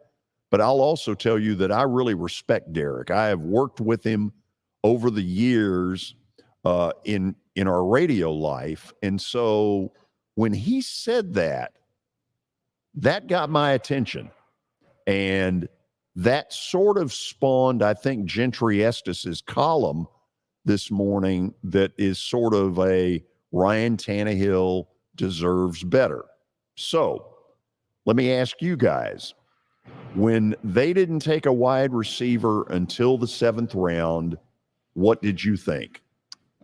But I'll also tell you that I really respect Derek. I have worked with him over the years in our radio life. And so when he said that, that got my attention. And that sort of spawned, I think, Gentry Estes' column this morning that is sort of a Ryan Tannehill deserves better. So let me ask you guys, when they didn't take a wide receiver until the 7th round, what did you think?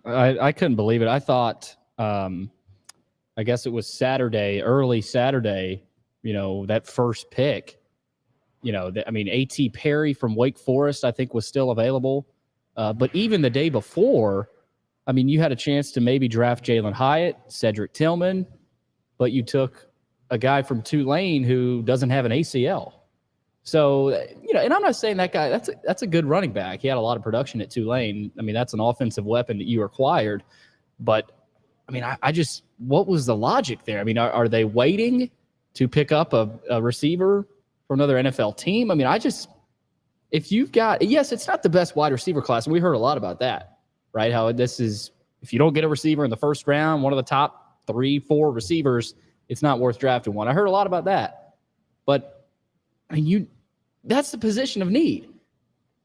I couldn't believe it. I thought, I guess it was Saturday, early Saturday, that first pick, A.T. Perry from Wake Forest, I think, was still available. But even the day before, you had a chance to maybe draft Jalen Hyatt, Cedric Tillman, but you took a guy from Tulane who doesn't have an ACL. So, and I'm not saying that guy, that's a good running back. He had a lot of production at Tulane. That's an offensive weapon that you acquired. But, what was the logic there? Are they waiting to pick up a receiver for another NFL team. I mean, if you've got, yes, it's not the best wide receiver class. And we heard a lot about that, right? How this is, if you don't get a receiver in the first round, one of the top 3-4 receivers, it's not worth drafting one. I heard a lot about that. But, I mean, that's the position of need.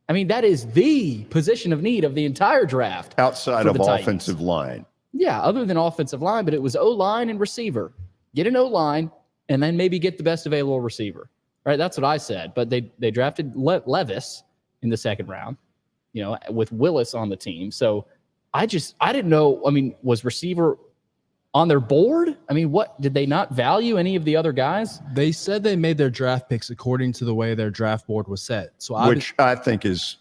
I mean, that is the position of need of the entire draft. Outside of offensive line. Yeah, other than offensive line, but it was O-line and receiver. Get an O-line, and then maybe get the best available receiver. Right, that's what I said. But they drafted Levis in the second round, with Willis on the team. So I didn't know. I mean, was receiver on their board? I mean, what did they not value any of the other guys? They said they made their draft picks according to the way their draft board was set. So which I think is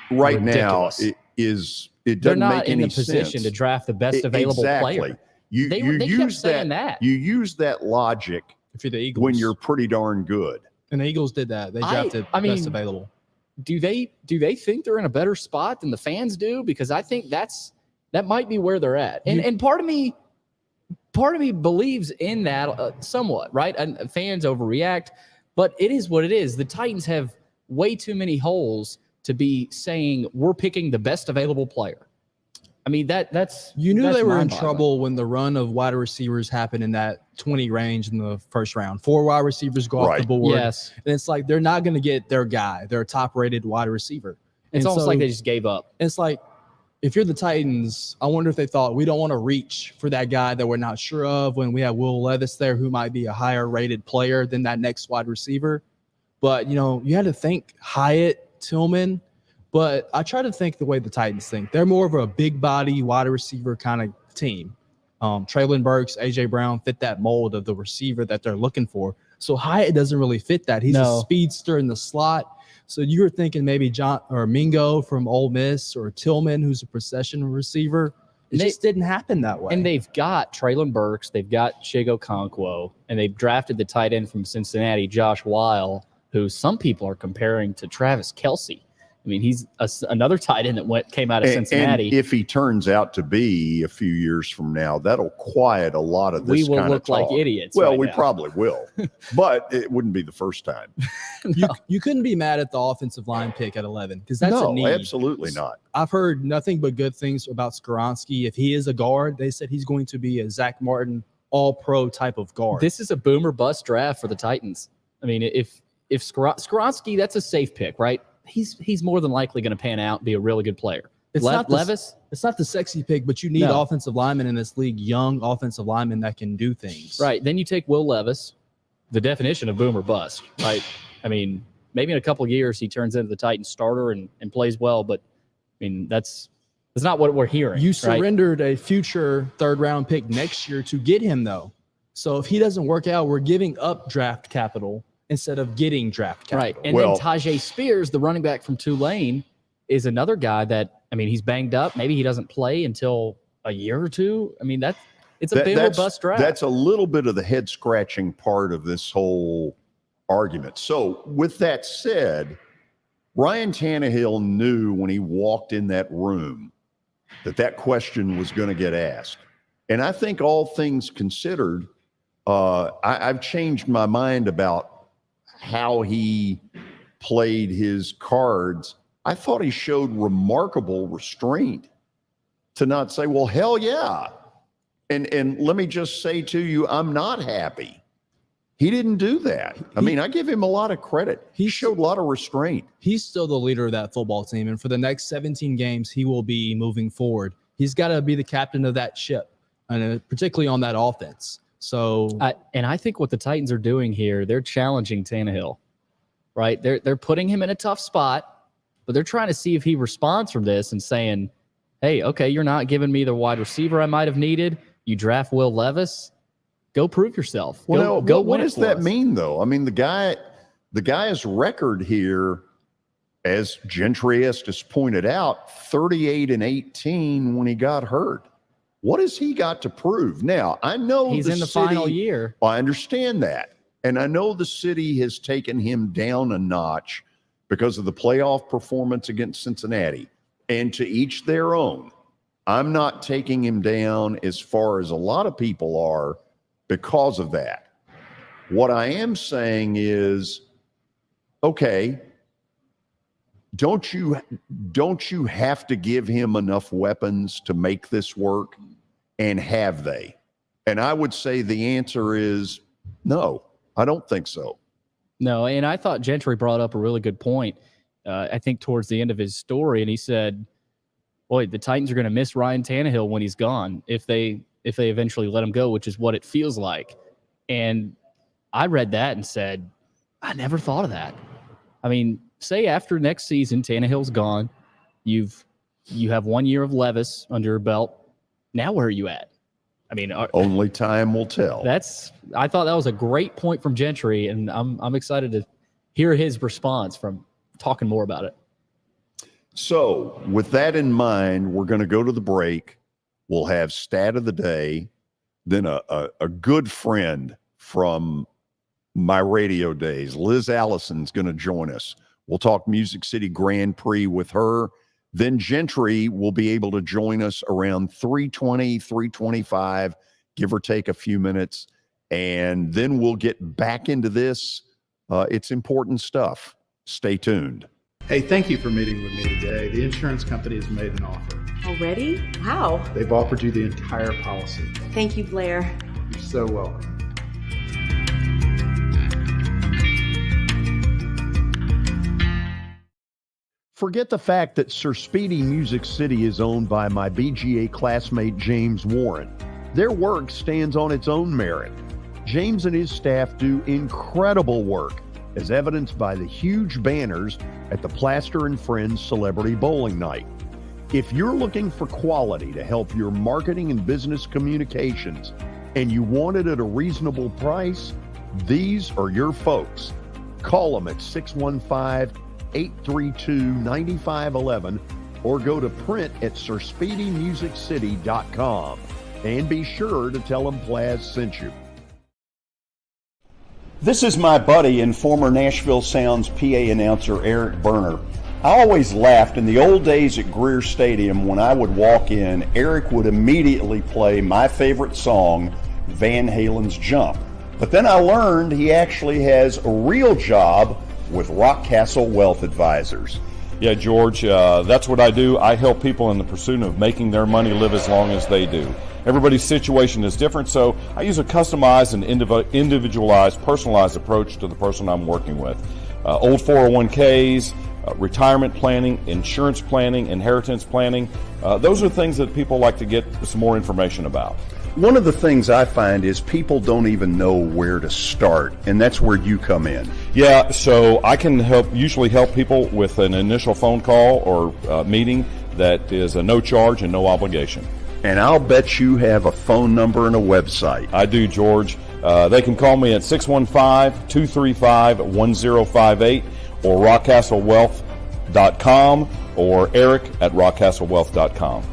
right ridiculous. now it They're doesn't not make in any the position sense to draft the best available player. You They kept use saying that. You use that logic if you're the Eagles when you're pretty darn good. And the Eagles did that. They drafted best available. Do they think they're in a better spot than the fans do? Because I think that might be where they're at. And part of me believes in that somewhat, right? And fans overreact, but it is what it is. The Titans have way too many holes to be saying we're picking the best available player. I mean, that's you knew that's they were in mind-boggling. trouble when the run of wide receivers happened in that 20 range in the first round. 4 wide receivers go off the board. Yes. And it's like they're not going to get their guy, their top-rated wide receiver. It's almost like they just gave up. It's like if you're the Titans, I wonder if they thought we don't want to reach for that guy that we're not sure of when we have Will Levis there, who might be a higher-rated player than that next wide receiver. But, you had to think Hyatt, Tillman. But I try to think the way the Titans think. They're more of a big body wide receiver kind of team. Traylon Burks, A.J. Brown fit that mold of the receiver that they're looking for. So Hyatt doesn't really fit that. He's a speedster in the slot. So you were thinking maybe Mingo from Ole Miss or Tillman, who's a procession receiver. It just didn't happen that way. And they've got Traylon Burks, they've got Chigo Okonkwo, and they've drafted the tight end from Cincinnati, Josh Weil, who some people are comparing to Travis Kelce. I mean, he's another tight end that came out of Cincinnati. And if he turns out to be a few years from now, that'll quiet a lot of this We will kind of look like talk. idiots Well, right we now. probably will, but it wouldn't be the first time. You couldn't be mad at the offensive line pick at 11 because that's a need. Absolutely not. I've heard nothing but good things about Skoronski. If he is a guard, they said he's going to be a Zach Martin all-pro type of guard. This is a boomer bust draft for the Titans. I mean, if Skoronski, that's a safe pick, right? He's more than likely going to pan out and be a really good player. It's not Levis. It's not the sexy pick, but you need offensive linemen in this league, young offensive linemen that can do things. Right. Then you take Will Levis, the definition of boomer bust, right? I mean, maybe in a couple of years he turns into the Titans starter and plays well, but I mean, that's not what we're hearing. You right? surrendered a future third-round pick next year to get him, though. So if he doesn't work out, we're giving up draft capital instead of getting draft capital. Right. And then Tajay Spears, the running back from Tulane, is another guy that, I mean, he's banged up. Maybe he doesn't play until a year or two. I mean, it's a boomer bust draft. That's a little bit of the head-scratching part of this whole argument. So with that said, Ryan Tannehill knew when he walked in that room that question was going to get asked. And I think all things considered, I've changed my mind about how he played his cards. I thought he showed remarkable restraint to not say, well, hell yeah. And let me just say to you, I'm not happy. He didn't do that. I mean, I give him a lot of credit. He showed a lot of restraint. He's still the leader of that football team. And for the next 17 games, he will be moving forward. He's got to be the captain of that ship, and particularly on that offense. So, and I think what the Titans are doing here, they're challenging Tannehill, right? They're putting him in a tough spot, but they're trying to see if he responds from this and saying, hey, okay, you're not giving me the wide receiver I might have needed. You draft Will Levis. Go prove yourself. Well, go what win does that mean, though? I mean, the guy's record here, as Gentry Estes pointed out, 38-18 when he got hurt. What has he got to prove? Now, I know he's in the final year. I understand that. And I know the city has taken him down a notch because of the playoff performance against Cincinnati. And to each their own. I'm not taking him down as far as a lot of people are because of that. What I am saying is okay, don't you have to give him enough weapons to make this work? And have they? And I would say the answer is no, I don't think so. No, and I thought Gentry brought up a really good point, I think towards the end of his story, and he said, boy, the Titans are going to miss Ryan Tannehill when he's gone if they eventually let him go, which is what it feels like. And I read that and said, I never thought of that. I mean, say after next season, Tannehill's gone, you have 1 year of Levis under your belt. Now where are you at? I mean, only time will tell. I thought that was a great point from Gentry, and I'm excited to hear his response from talking more about it. So with that in mind, we're going to go to the break. We'll have stat of the day, then a good friend from my radio days, Liz Allison's going to join us. We'll talk Music City Grand Prix with her. Then Gentry will be able to join us around 3:20, 3:25, give or take a few minutes. And then we'll get back into this. It's important stuff. Stay tuned. Hey, thank you for meeting with me today. The insurance company has made an offer. Already? Wow. They've offered you the entire policy. Thank you, Blair. You're so welcome. Forget the fact that Sir Speedy Music City is owned by my BGA classmate James Warren. Their work stands on its own merit. James and his staff do incredible work, as evidenced by the huge banners at the Plaster and Friends Celebrity Bowling Night. If you're looking for quality to help your marketing and business communications, and you want it at a reasonable price, these are your folks. Call them at 615-832-9511 or go to print at sirspeedymusiccity.com. And be sure to tell them Plaz sent you. This is my buddy and former Nashville Sounds PA announcer Eric Berner. I always laughed in the old days at Greer Stadium when I would walk in, Eric would immediately play my favorite song, Van Halen's Jump. But then I learned he actually has a real job with Rockcastle Wealth Advisors. Yeah, George, that's what I do. I help people in the pursuit of making their money live as long as they do. Everybody's situation is different, so I use a customized and individualized, personalized approach to the person I'm working with. Old 401ks, retirement planning, insurance planning, inheritance planning. Those are things that people like to get some more information about. One of the things I find is people don't even know where to start, and that's where you come in. Yeah, so I can usually help people with an initial phone call or meeting that is a no charge and no obligation. And I'll bet you have a phone number and a website. I do, George. They can call me at 615-235-1058 or rockcastlewealth.com or Eric at rockcastlewealth.com.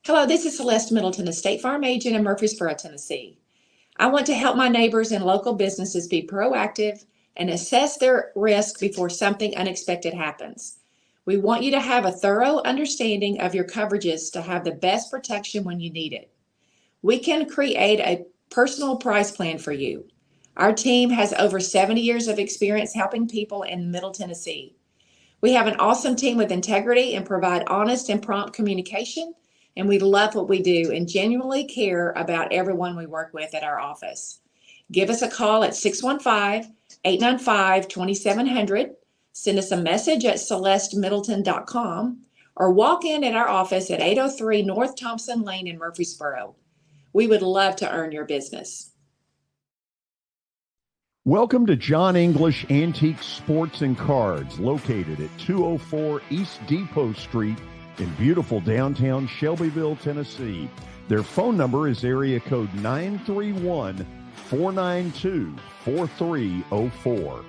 Hello, this is Celeste Middleton, a State Farm agent in Murfreesboro, Tennessee. I want to help my neighbors and local businesses be proactive and assess their risk before something unexpected happens. We want you to have a thorough understanding of your coverages to have the best protection when you need it. We can create a personal price plan for you. Our team has over 70 years of experience helping people in Middle Tennessee. We have an awesome team with integrity and provide honest and prompt communication, and we love what we do and genuinely care about everyone we work with at our office. Give us a call at 615-895-2700. Send us a message at celestemiddleton.com or walk in at our office at 803 North Thompson Lane in Murfreesboro. We would love to earn your business. Welcome to John English Antique Sports and Cards, located at 204 East Depot Street in beautiful downtown Shelbyville, Tennessee. Their phone number is area code 931-492-4304.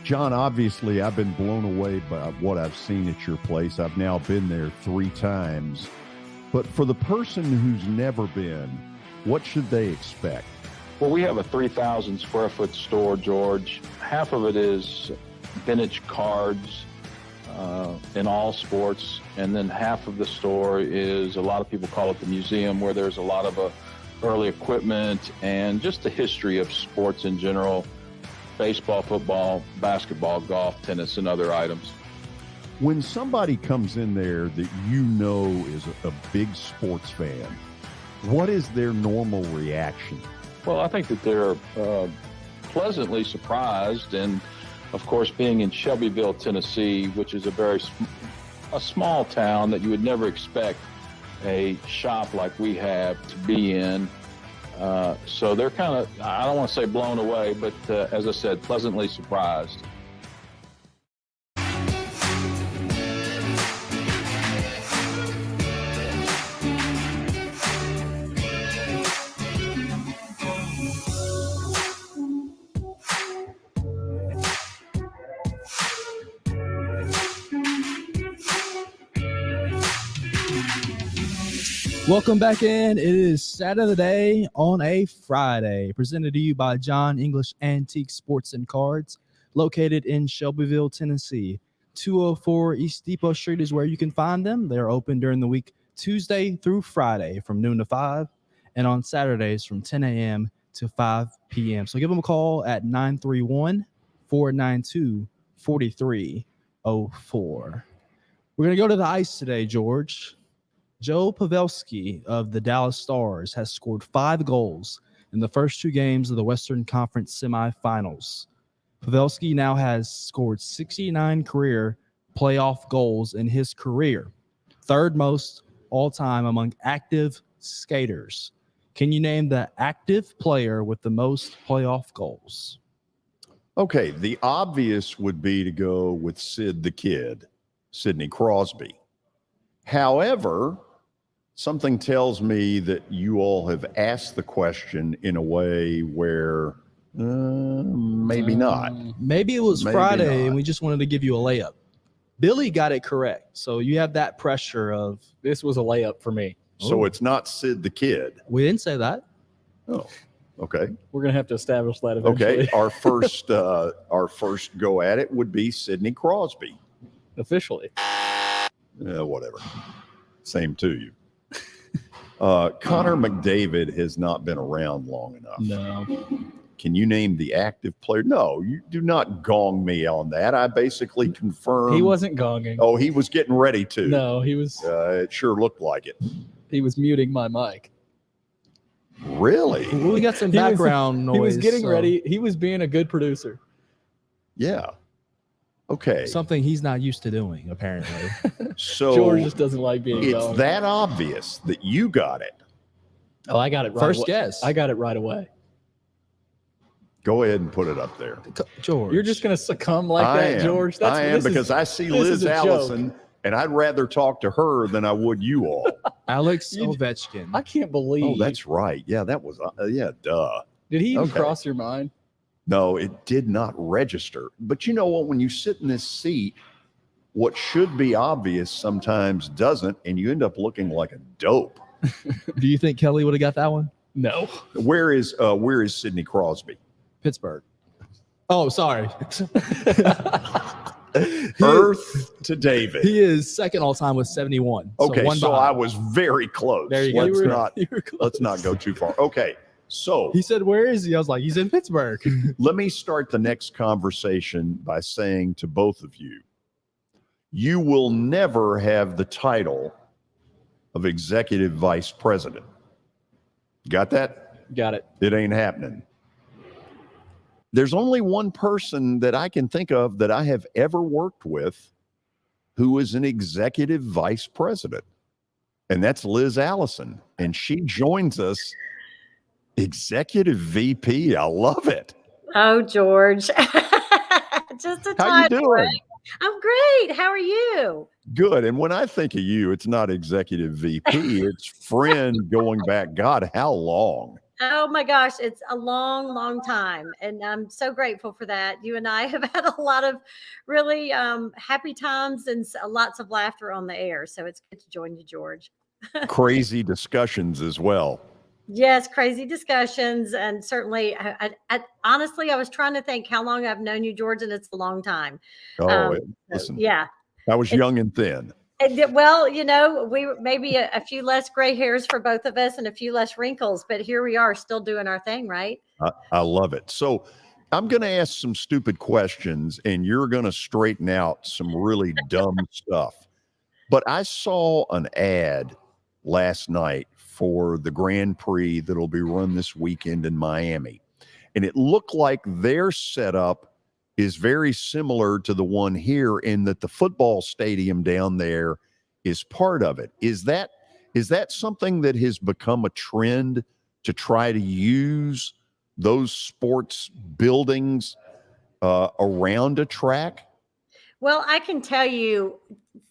John, obviously, I've been blown away by what I've seen at your place. I've now been there 3 times. But for the person who's never been, what should they expect? Well, we have a 3,000 square foot store, George. Half of it is vintage cards in all sports. And then half of the store is, a lot of people call it the museum, where there's a lot of early equipment and just the history of sports in general. baseball, football, basketball, golf, tennis, and other items. When somebody comes in there that you know is a big sports fan, what is their normal reaction? Well, I think that they're pleasantly surprised, and of course, being in Shelbyville, Tennessee, which is a small town that you would never expect a shop like we have to be in. So they're kind of, I don't want to say blown away, but as I said, pleasantly surprised. Welcome back in. It is Saturday on a Friday, presented to you by John English Antique Sports and Cards, located in Shelbyville, Tennessee. 204 East Depot Street is where you can find them. They're open during the week, Tuesday through Friday from noon to 5, and on Saturdays from 10 a.m. to 5 p.m. So give them a call at 931-492-4304. We're going to go to the ice today, George. Joe Pavelski of the Dallas Stars has scored 5 goals in the first 2 games of the Western Conference semifinals. Pavelski now has scored 69 career playoff goals in his career, third most all-time among active skaters. Can you name the active player with the most playoff goals? Okay, the obvious would be to go with Sid the Kid, Sidney Crosby. However, something tells me that you all have asked the question in a way where maybe not. Maybe it was Maybe Friday not. and we just wanted to give you a layup. Billy got it correct. So you have that pressure of This was a layup for me. So it's not Sid the Kid. We didn't say that. Oh, okay. We're going to have to establish that eventually. Okay, our first go at it would be Sidney Crosby. Officially. Whatever. Same to you. Connor McDavid has not been around long enough. No. Can you name the active player? No, you do not gong me on that. I basically confirmed. He wasn't gonging. Oh, he was getting ready to. No, he was. It sure looked like it. He was muting my mic. Really? Well, we got some background noise. He was getting so ready. He was being a good producer. Yeah. Okay. Something he's not used to doing, apparently. So George just doesn't like being it's gonged. that obvious that you got it. Oh, I got it right First away. guess. I got it right away. Go ahead and put it up there. George. You're just going to succumb like I that, am. George? I am because I see this is Liz a joke. Allison, and I'd rather talk to her than I would you all. Alex Ovechkin. I can't believe. Oh, that's right. Yeah, that was, duh. Did he even Okay. cross your mind? No, it did not register. But you know what? When you sit in this seat, what should be obvious sometimes doesn't, and you end up looking like a dope. Do you think Kelly would have got that one? No. Where is Sidney Crosby? Pittsburgh. Oh, sorry. Earth to David. He is second all time with 71. Okay, one so behind. I was very close. There you go. Let's not go too far. Okay, so He said, "Where is he?" I was like, "He's in Pittsburgh." let me start the next conversation by saying to both of you, you will never have the title of executive vice president. Got that? Got it. It ain't happening. There's only one person that I can think of that I have ever worked with who is an executive vice president, and that's Liz Allison. And she joins us, executive VP. I love it. Oh, George. Just a How you time. doing? I'm great. How are you? Good. And when I think of you, it's not executive VP, it's friend going back, God, how long? Oh my gosh, it's a long, long time. And I'm so grateful for that. You and I have had a lot of really happy times and lots of laughter on the air. So it's good to join you, George. Crazy discussions as well. Yes, crazy discussions. And certainly, honestly, I was trying to think how long I've known you, George, and it's a long time. Listen, Yeah. I was young and thin. Well, you know, we maybe a few less gray hairs for both of us and a few less wrinkles, but here we are still doing our thing, right? I love it. So I'm going to ask some stupid questions and you're going to straighten out some really dumb stuff. But I saw an ad last night for the Grand Prix that'll be run this weekend in Miami. And it looked like their setup is very similar to the one here in that the football stadium down there is part of it. Is that something that has become a trend to try to use those sports buildings around a track? Well, I can tell you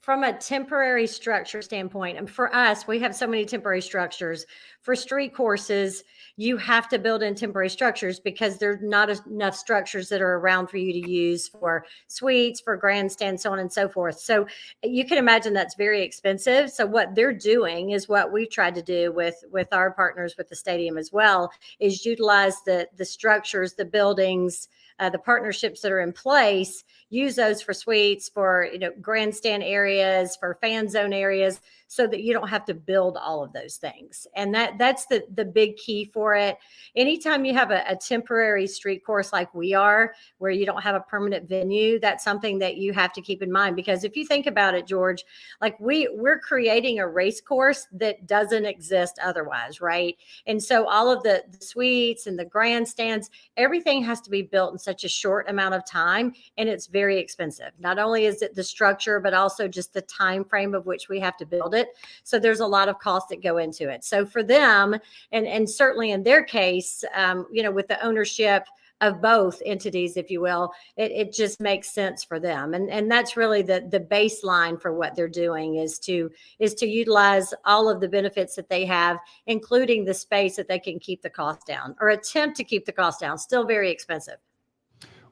from a temporary structure standpoint, and for us, we have so many temporary structures. For street courses, you have to build in temporary structures because there's not enough structures that are around for you to use for suites, for grandstands, so on and so forth. So you can imagine that's very expensive. So what they're doing is what we've tried to do with our partners with the stadium as well, is utilize the structures, the buildings, the partnerships that are in place, use those for suites, for grandstand areas, for fan zone areas, so that you don't have to build all of those things. And that's the big key for it. Anytime you have a temporary street course like we are, where you don't have a permanent venue, that's something that you have to keep in mind. Because if you think about it, George, like we're creating a race course that doesn't exist otherwise, right? And so all of the suites and the grandstands, everything has to be built in such a short amount of time, and it's very expensive. Not only is it the structure, but also just the time frame of which we have to build it. So there's a lot of costs that go into it. So for them, and certainly in their case, with the ownership of both entities, if you will, it just makes sense for them. And that's really the baseline for what they're doing is to utilize all of the benefits that they have, including the space that they can keep the cost down or attempt to keep the cost down. Still very expensive.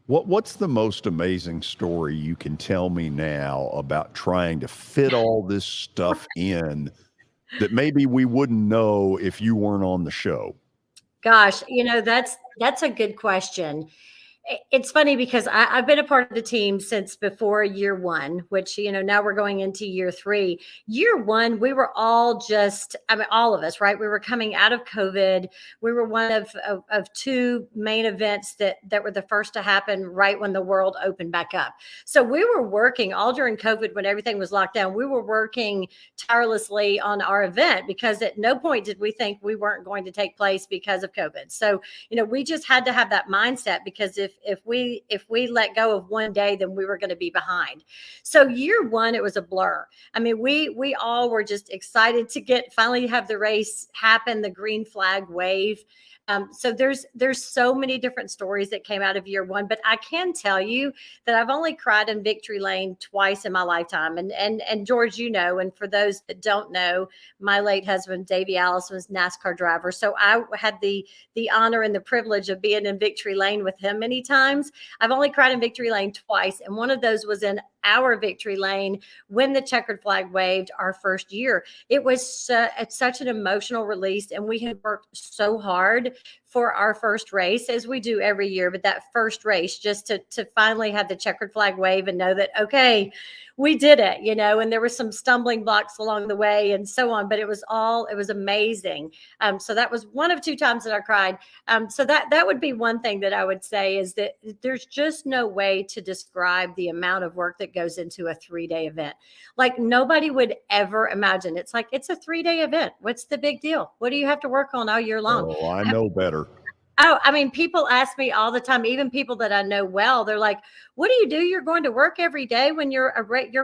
What's the most amazing story you can tell me now about trying to fit all this stuff in that maybe we wouldn't know if you weren't on the show? Gosh, that's a good question. It's funny because I've been a part of the team since before year one, which, now we're going into year 3. Year 1, we were all all of us, right? We were coming out of COVID. We were one of 2 main events that were the first to happen right when the world opened back up. So we were working all during COVID when everything was locked down. We were working tirelessly on our event because at no point did we think we weren't going to take place because of COVID. So, we just had to have that mindset because if we let go of one day, then we were going to be behind. So year 1, it was a blur. I mean, we all were just excited to finally have the race happen, the green flag wave. So there's so many different stories that came out of year 1, but I can tell you that I've only cried in victory lane twice in my lifetime. And George, and for those that don't know, my late husband, Davey Allison, was a NASCAR driver. So I had the honor and the privilege of being in victory lane with him many times. I've only cried in victory lane twice. And one of those was in our victory lane when the checkered flag waved our first year. It was such an emotional release. And we had worked so hard for our first race, as we do every year, but that first race, just to finally have the checkered flag wave and know that, okay, we did it, and there were some stumbling blocks along the way and so on, but it was amazing. So that was one of 2 times that I cried. So that would be one thing that I would say is that there's just no way to describe the amount of work that goes into a 3-day event. Like nobody would ever imagine. It's like, it's a 3-day event. What's the big deal? What do you have to work on all year long? Oh, I know better. Oh, I mean, people ask me all the time, even people that I know well, they're like, what do you do? You're going to work every day when your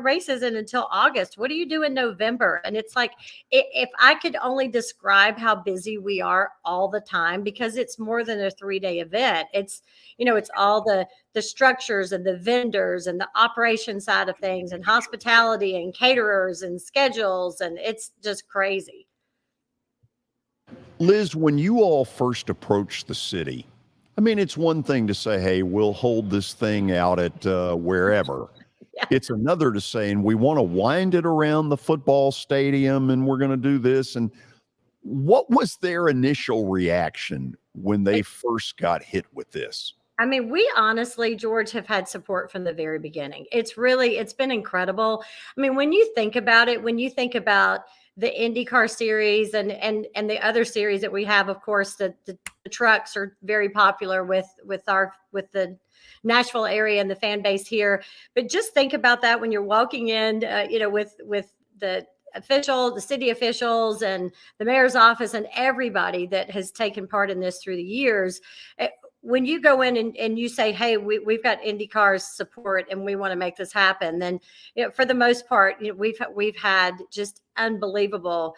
race isn't until August. What do you do in November? And it's like, if I could only describe how busy we are all the time, because it's more than a 3-day event. It's, it's all the structures and the vendors and the operation side of things and hospitality and caterers and schedules. And it's just crazy. Liz, when you all first approached the city, I mean, it's one thing to say, hey, we'll hold this thing out at wherever. Yeah. It's another to say, and we want to wind it around the football stadium and we're going to do this. And what was their initial reaction when they first got hit with this? I mean, we honestly, George, have had support from the very beginning. It's been incredible. I mean, when you think about it, when you think about the IndyCar series and the other series that we have. Of course, the trucks are very popular with the Nashville area and the fan base here. But just think about that when you're walking in, with the city officials and the mayor's office and everybody that has taken part in this through the years. When you go in and you say, hey, we've got IndyCar's support and we want to make this happen, then for the most part, we've had just unbelievable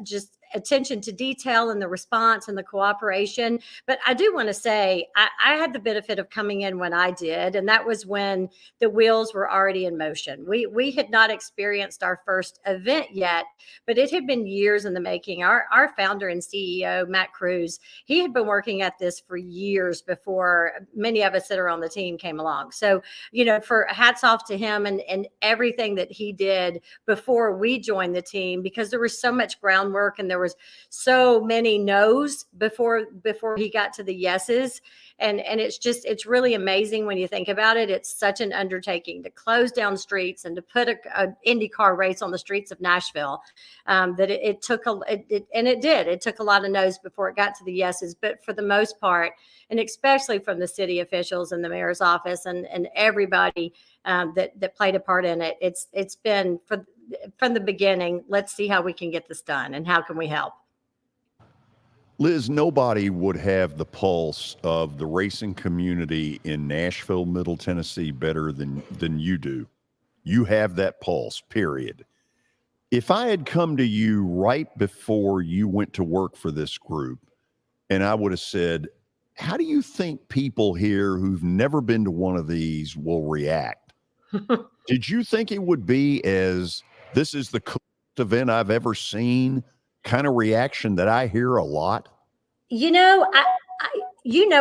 just attention to detail and the response and the cooperation. But I do want to say I had the benefit of coming in when I did, and that was when the wheels were already in motion. We had not experienced our first event yet, but it had been years in the making. Our founder and CEO, Matt Cruz, he had been working at this for years before many of us that are on the team came along. So, for hats off to him and everything that he did before we joined the team, because there was so much groundwork and there was so many no's before he got to the yeses. And it's really amazing when you think about it. It's such an undertaking to close down streets and to put a IndyCar race on the streets of Nashville, that it took it took a lot of no's before it got to the yeses. But for the most part, and especially from the city officials and the mayor's office and everybody that played a part in it, it's been from the beginning, let's see how we can get this done and how can we help. Liz, nobody would have the pulse of the racing community in Nashville, Middle Tennessee better than you do. You have that pulse, period. If I had come to you right before you went to work for this group and I would have said, how do you think people here who've never been to one of these will react? Did you think it would be as this is the coolest event I've ever seen kind of reaction that I hear a lot? I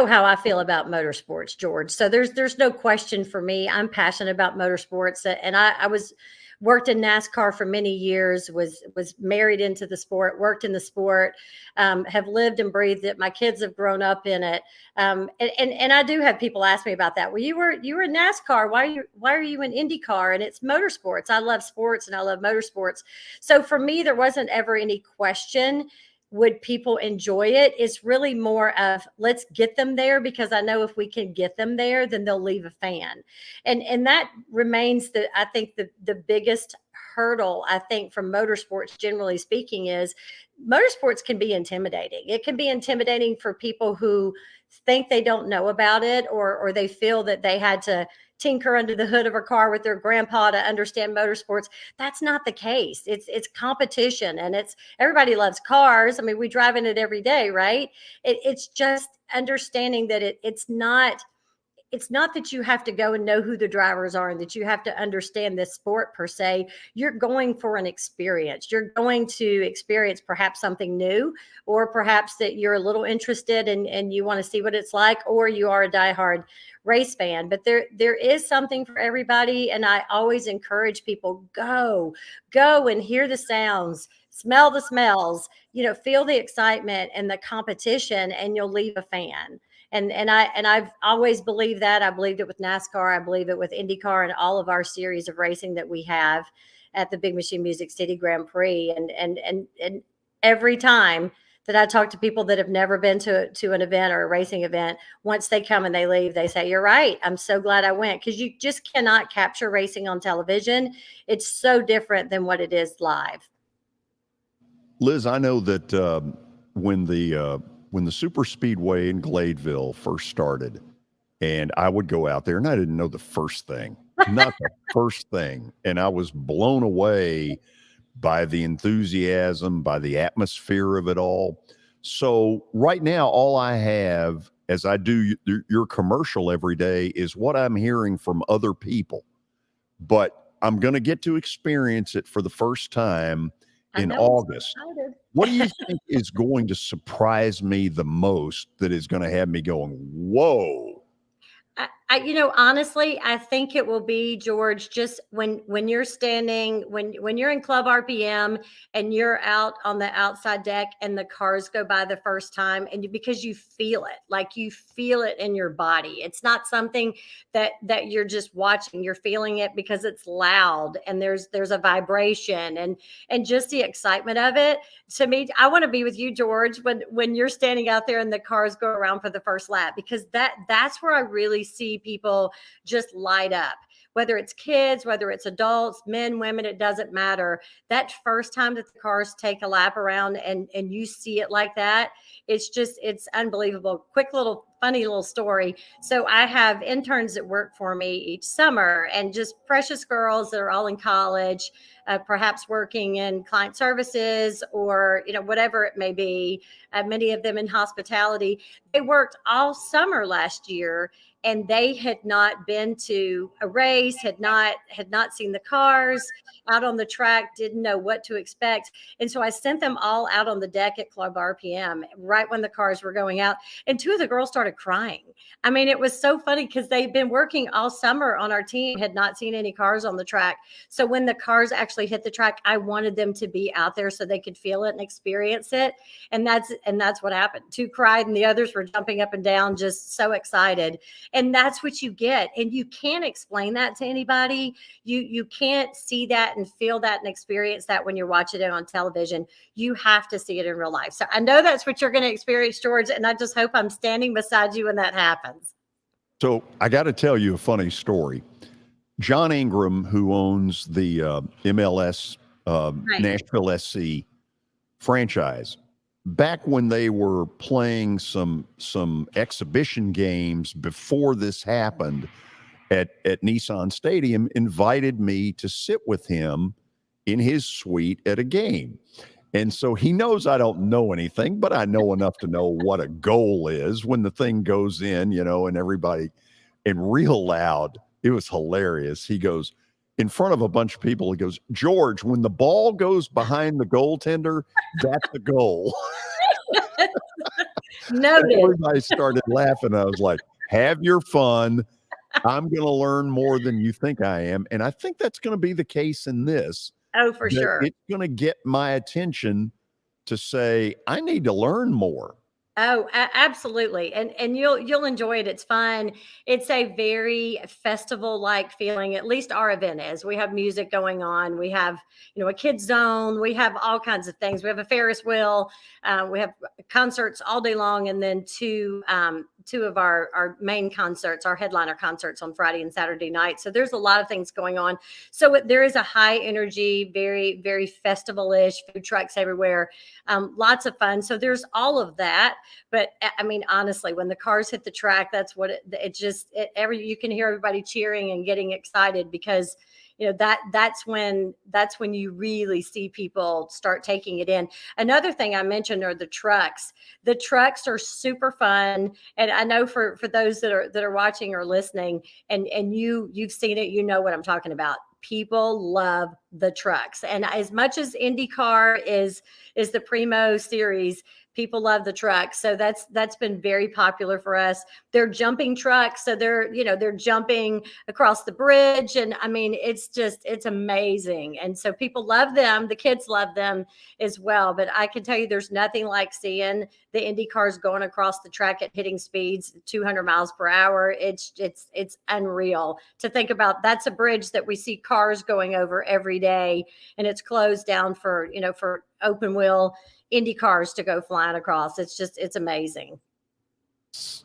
how I feel about motorsports, George. So there's no question for me. I'm passionate about motorsports, and I worked in NASCAR for many years, was married into the sport, worked in the sport, have lived and breathed it. My kids have grown up in it. And I do have people ask me about that. Well, you were in NASCAR. Why are you in IndyCar? And it's motorsports. I love sports and I love motorsports. So for me, there wasn't ever any question. Would people enjoy it? It's really more of let's get them there, because I know if we can get them there, then they'll leave a fan. And that remains I think the biggest hurdle, I think, from motorsports, generally speaking, is motorsports can be intimidating. It can be intimidating for people who think they don't know about it, or they feel that they had to tinker under the hood of a car with their grandpa to understand motorsports. That's not the case. It's competition, and everybody loves cars. I mean, we drive in it every day, right? It's just understanding that it's not that you have to go and know who the drivers are and that you have to understand this sport per se. You're going for an experience. You're going to experience perhaps something new, or perhaps that you're a little interested and you want to see what it's like, or you are a diehard race fan. But there is something for everybody. And I always encourage people, go and hear the sounds, smell the smells, feel the excitement and the competition, and you'll leave a fan. And I've always believed that. I believed it with NASCAR. I believe it with IndyCar and all of our series of racing that we have at the Big Machine Music City Grand Prix. And every time that I talk to people that have never been to an event or a racing event, once they come and they leave, they say, you're right. I'm so glad I went, because you just cannot capture racing on television. It's so different than what it is live. Liz, I know that when the super speedway in Gladeville first started, and I would go out there and I didn't know the first thing, not the first thing. And I was blown away by the enthusiasm, by the atmosphere of it all. So right now, all I have as I do your commercial every day is what I'm hearing from other people, but I'm going to get to experience it for the first time in August. What do you think is going to surprise me the most, that is going to have me going, whoa? Honestly, I think it will be, George, just when you're standing, when you're in Club RPM and you're out on the outside deck and the cars go by the first time, and because you feel it, like you feel it in your body. It's not something that you're just watching. You're feeling it because it's loud and there's a vibration and just the excitement of it. To me, I want to be with you, George, when you're standing out there and the cars go around for the first lap, because that's where I really see people just light up, whether it's kids, whether it's adults, men, women, it doesn't matter. That first time that the cars take a lap around and you see it like that, it's unbelievable. Quick little funny little story. So I have interns that work for me each summer, and just precious girls that are all in college, perhaps working in client services or whatever it may be. Many of them in hospitality. They worked all summer last year, and they had not been to a race, had not seen the cars out on the track, didn't know what to expect. And so I sent them all out on the deck at Club RPM right when the cars were going out. And two of the girls started crying. I mean, it was so funny because they'd been working all summer on our team, had not seen any cars on the track. So when the cars actually hit the track, I wanted them to be out there so they could feel it and experience it. And that's what happened. Two cried and the others were jumping up and down, just so excited. And that's what you get. And you can't explain that to anybody. You can't see that and feel that and experience that when you're watching it on television. You have to see it in real life. So I know that's what you're going to experience, George. And I just hope I'm standing beside you when that happens. So I got to tell you a funny story. John Ingram, who owns the MLS Nashville SC franchise, back when they were playing some exhibition games before this happened at Nissan Stadium, invited me to sit with him in his suite at a game. And so he knows I don't know anything, but I know enough to know what a goal is when the thing goes in, and everybody, and real loud. It was hilarious. He goes, in front of a bunch of people, he goes, George, when the ball goes behind the goaltender, that's the goal. Noted. Everybody started laughing. I was like, have your fun. I'm going to learn more than you think I am. And I think that's going to be the case in this. Oh, for sure. It's going to get my attention to say, I need to learn more. Oh, absolutely. And you'll enjoy it. It's fun. It's a very festival-like feeling. At least our event is. We have music going on. We have, a kids zone. We have all kinds of things. We have a Ferris wheel. We have concerts all day long, and then two of our main concerts, our headliner concerts on Friday and Saturday night. So there's a lot of things going on. So there is a high energy, very, very festival-ish, food trucks everywhere, lots of fun. So there's all of that. But I mean, honestly, when the cars hit the track, that's what you can hear everybody cheering and getting excited, because that's when you really see people start taking it in. Another thing I mentioned are the trucks. The trucks are super fun. And I know for those that are watching or listening, and you've seen it, you know what I'm talking about. People love the trucks. And as much as IndyCar is the Primo series, people love the trucks. So that's been very popular for us. They're jumping trucks. So they're jumping across the bridge. And I mean, it's amazing. And so people love them. The kids love them as well. But I can tell you, there's nothing like seeing the Indy cars going across the track at hitting speeds 200 miles per hour. It's unreal to think about. That's a bridge that we see cars going over every day, and it's closed down for open wheel Indy cars to go flying across. It's amazing.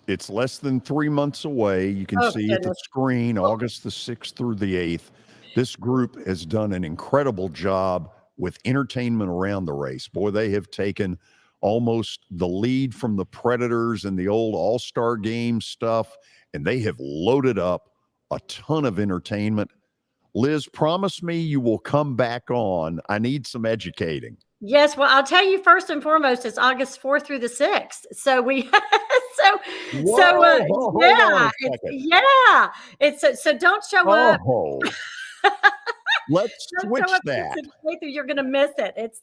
It's less than 3 months away. You can see at the screen, August the 6th through the 8th. This group has done an incredible job with entertainment around the race. Boy, they have taken almost the lead from the Predators and the old All-Star Game stuff, and they have loaded up a ton of entertainment. Liz, promise me you will come back on. I need some educating. Yes, well, I'll tell you first and foremost, it's August 4th through the 6th. So so don't show up. Let's switch that. You're going to miss it. It's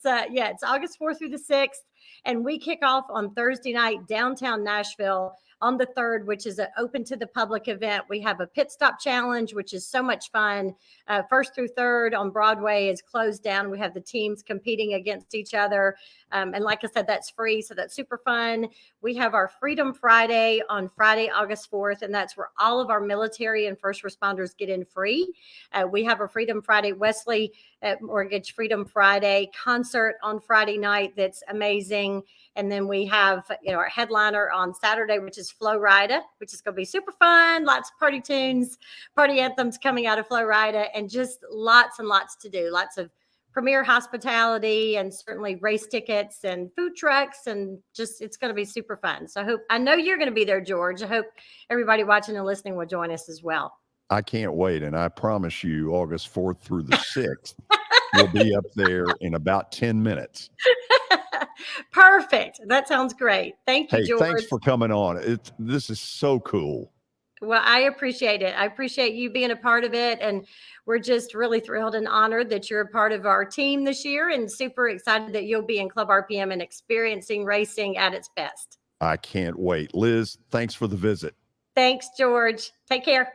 August 4th through the 6th. And we kick off on Thursday night, downtown Nashville on the 3rd, which is an open to the public event. We have a pit stop challenge, which is so much fun. 1st through 3rd on Broadway is closed down. We have the teams competing against each other. And like I said, that's free. So that's super fun. We have our Freedom Friday on Friday, August 4th, and that's where all of our military and first responders get in free. We have a Freedom Friday Wesley Mortgage Freedom Friday concert on Friday night that's amazing. And then we have, our headliner on Saturday, which is Flo Rida, which is going to be super fun. Lots of party tunes, party anthems coming out of Flo Rida, and just lots and lots to do. Lots of premier hospitality and certainly race tickets and food trucks, and just it's going to be super fun. So I know you're going to be there, George. I hope everybody watching and listening will join us as well. I can't wait. And I promise you, August 4th through the 6th, we'll be up there in about 10 minutes. Perfect. That sounds great. Thank you, Hey, George. thanks for coming on. This is so cool. Well, I appreciate it. I appreciate you being a part of it. And we're just really thrilled and honored that you're a part of our team this year, and super excited that you'll be in Club RPM and experiencing racing at its best. I can't wait. Liz, thanks for the visit. Thanks, George. Take care.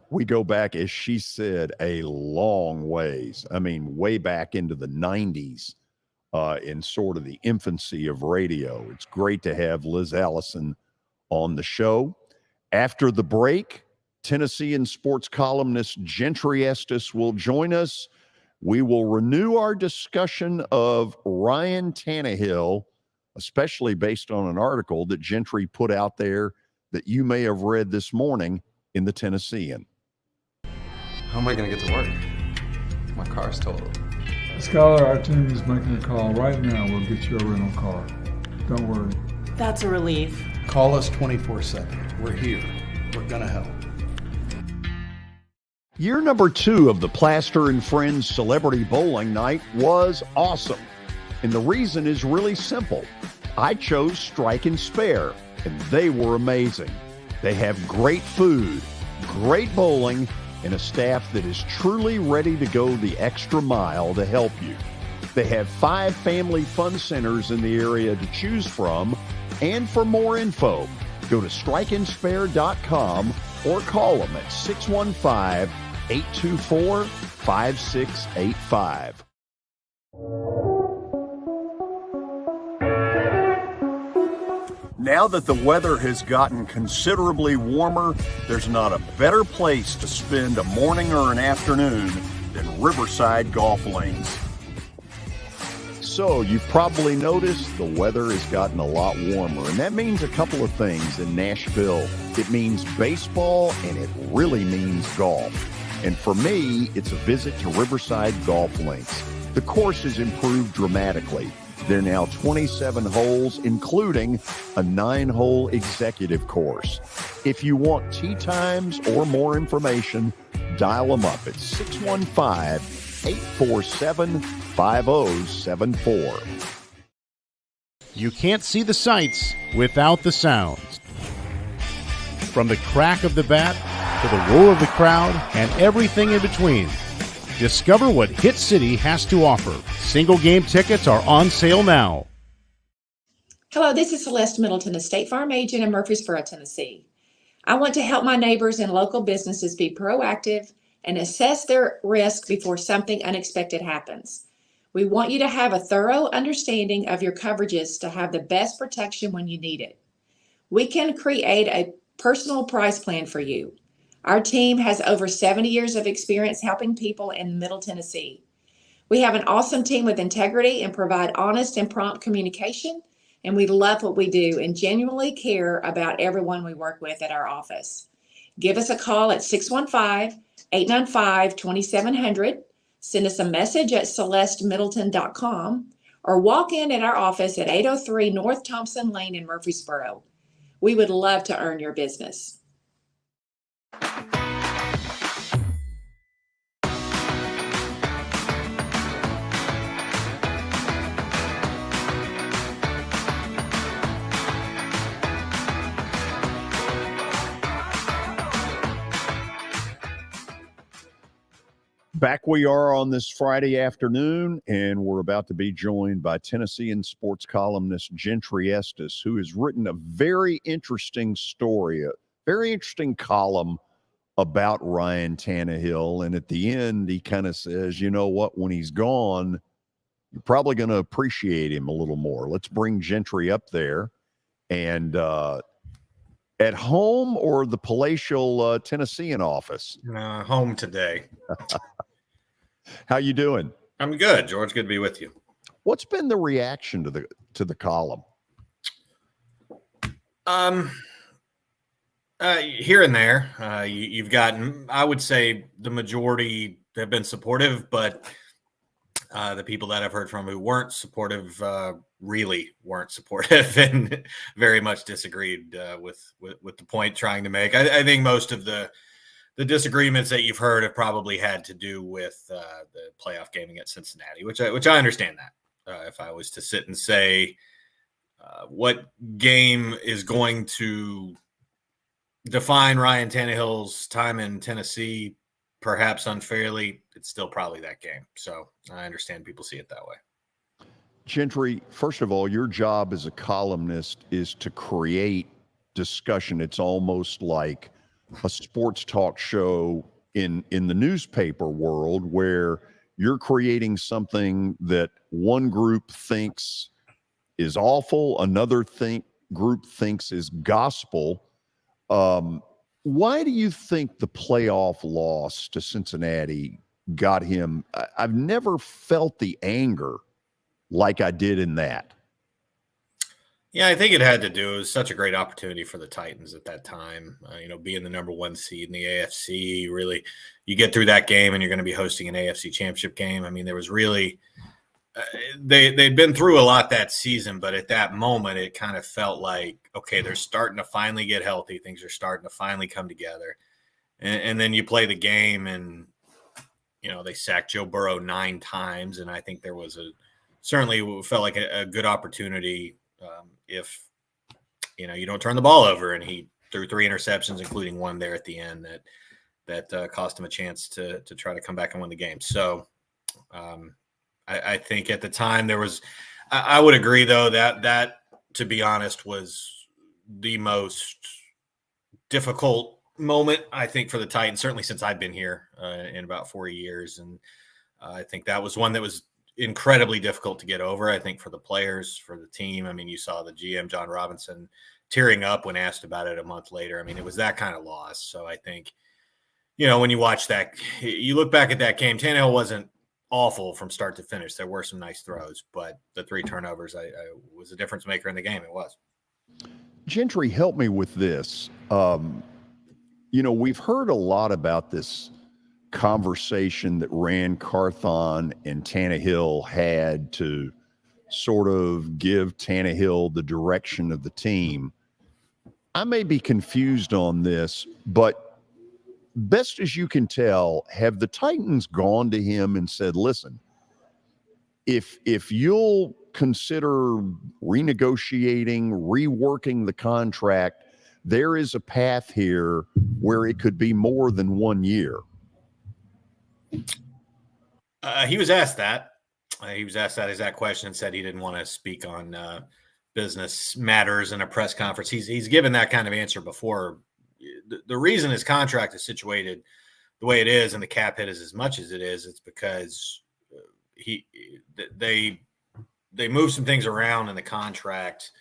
We go back, as she said, a long ways. I mean, way back into the 90s in sort of the infancy of radio. It's great to have Liz Allison on the show. After the break, Tennessean sports columnist Gentry Estes will join us. We will renew our discussion of Ryan Tannehill, especially based on an article that Gentry put out there that you may have read this morning in the Tennessean. How am I going to get to work? My car's totaled. Skylar, our team is making a call right now. We'll get you a rental car. Don't worry. That's a relief. Call us 24/7. We're here. We're going to help. Year number 2 of the Plaster and Friends Celebrity Bowling Night was awesome. And the reason is really simple. I chose Strike and Spare, and they were amazing. They have great food, great bowling, and a staff that is truly ready to go the extra mile to help you. They have 5 family fun centers in the area to choose from. And for more info, go to strikeandspare.com or call them at 615-824-5685. Now that the weather has gotten considerably warmer, there's not a better place to spend a morning or an afternoon than Riverside Golf Lanes. So you've probably noticed the weather has gotten a lot warmer, and that means a couple of things in Nashville. It means baseball, and it really means golf. And for me, it's a visit to Riverside Golf Links. The course has improved dramatically. There are now 27 holes, including a 9-hole executive course. If you want tee times or more information, dial them up at 615-847-5074. You can't see the sights without the sounds. From the crack of the bat to the roar of the crowd and everything in between. Discover what Hit City has to offer. Single game tickets are on sale now. Hello, this is Celeste Middleton, a State Farm agent in Murfreesboro, Tennessee. I want to help my neighbors and local businesses be proactive and assess their risk before something unexpected happens. We want you to have a thorough understanding of your coverages to have the best protection when you need it. We can create a personal price plan for you. Our team has over 70 years of experience helping people in Middle Tennessee. We have an awesome team with integrity and provide honest and prompt communication, and we love what we do and genuinely care about everyone we work with at our office. Give us a call at 615-895-2700, send us a message at celestemiddleton.com, or walk in at our office at 803 North Thompson Lane in Murfreesboro. We would love to earn your business. Back we are on this Friday afternoon, and we're about to be joined by Tennessean sports columnist Gentry Estes, who has written a very interesting story, a very interesting column about Ryan Tannehill. And at the end, he kind of says, you know what, when he's gone, you're probably going to appreciate him a little more. Let's bring Gentry up there. And at home or the palatial Tennessean office? Home today. How you doing? I'm good, George. Good to be with you. What's been the reaction to the column? Here and there, you've gotten, I would say the majority have been supportive, but the people that I've heard from who weren't supportive really weren't supportive and very much disagreed with the point trying to make. I think most of the disagreements that you've heard have probably had to do with the playoff game against Cincinnati, which I understand that. If I was to sit and say what game is going to define Ryan Tannehill's time in Tennessee, perhaps unfairly, it's still probably that game. So I understand people see it that way. Gentry, first of all, your job as a columnist is to create discussion. It's almost like a sports talk show in the newspaper world, where you're creating something that one group thinks is awful, another group thinks is gospel. Why do you think the playoff loss to Cincinnati got him? I've never felt the anger like I did in that. Yeah, I think it had to do. It was such a great opportunity for the Titans at that time. Being the number one seed in the AFC, really, you get through that game and you're going to be hosting an AFC championship game. I mean, there was really they'd been through a lot that season, but at that moment, it kind of felt like, okay, they're starting to finally get healthy. Things are starting to finally come together. And then you play the game and, they sacked Joe Burrow 9 times. And I think there was certainly felt like a good opportunity if, you don't turn the ball over. And he threw 3 interceptions, including one there at the end that cost him a chance to try to come back and win the game. So I think at the time there was, I would agree though, that to be honest was the most difficult moment, I think, for the Titans, certainly since I've been here in about 4 years. And I think that was one that was incredibly difficult to get over, I think, for the players, for the team. I mean, you saw the GM, John Robinson, tearing up when asked about it a month later. I mean, it was that kind of loss. So I think, when you watch that, you look back at that game, Tannehill wasn't awful from start to finish. There were some nice throws, but the 3 turnovers I was a difference maker in the game. It was. Gentry, help me with this. We've heard a lot about this conversation that Rand Carthon and Tannehill had to sort of give Tannehill the direction of the team. I may be confused on this, but best as you can tell, have the Titans gone to him and said, listen, if you'll consider renegotiating, reworking the contract, there is a path here where it could be more than 1 year? He was asked that. He was asked that exact question and said he didn't want to speak on business matters in a press conference. He's given that kind of answer before. The reason his contract is situated the way it is and the cap hit is as much as it is, it's because they moved some things around in the contract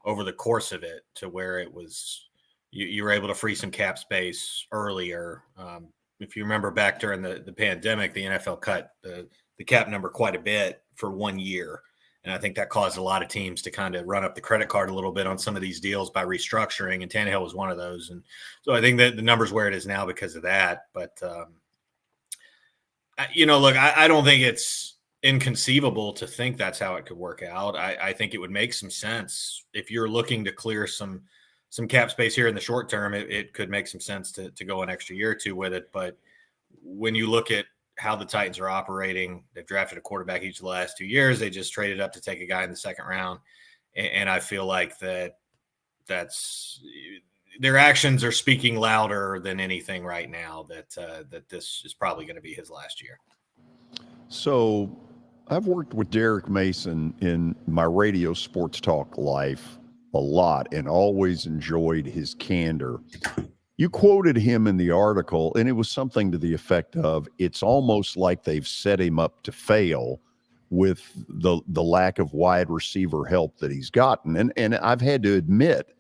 over the course of it to where it was you were able to free some cap space earlier. If you remember back during the pandemic, the NFL cut the cap number quite a bit for 1 year. And I think that caused a lot of teams to kind of run up the credit card a little bit on some of these deals by restructuring. And Tannehill was one of those. And so I think that the number's where it is now because of that. But, look, I don't think it's inconceivable to think that's how it could work out. I think it would make some sense if you're looking to clear some cap space here in the short term. It could make some sense to go an extra year or two with it. But when you look at how the Titans are operating, they've drafted a quarterback each of the last 2 years. They just traded up to take a guy in the second round. And I feel like their actions are speaking louder than anything right now that this is probably going to be his last year. So I've worked with Derek Mason in my radio sports talk life a lot and always enjoyed his candor. You quoted him in the article, and it was something to the effect of, it's almost like they've set him up to fail with the lack of wide receiver help that he's gotten. And I've had to admit,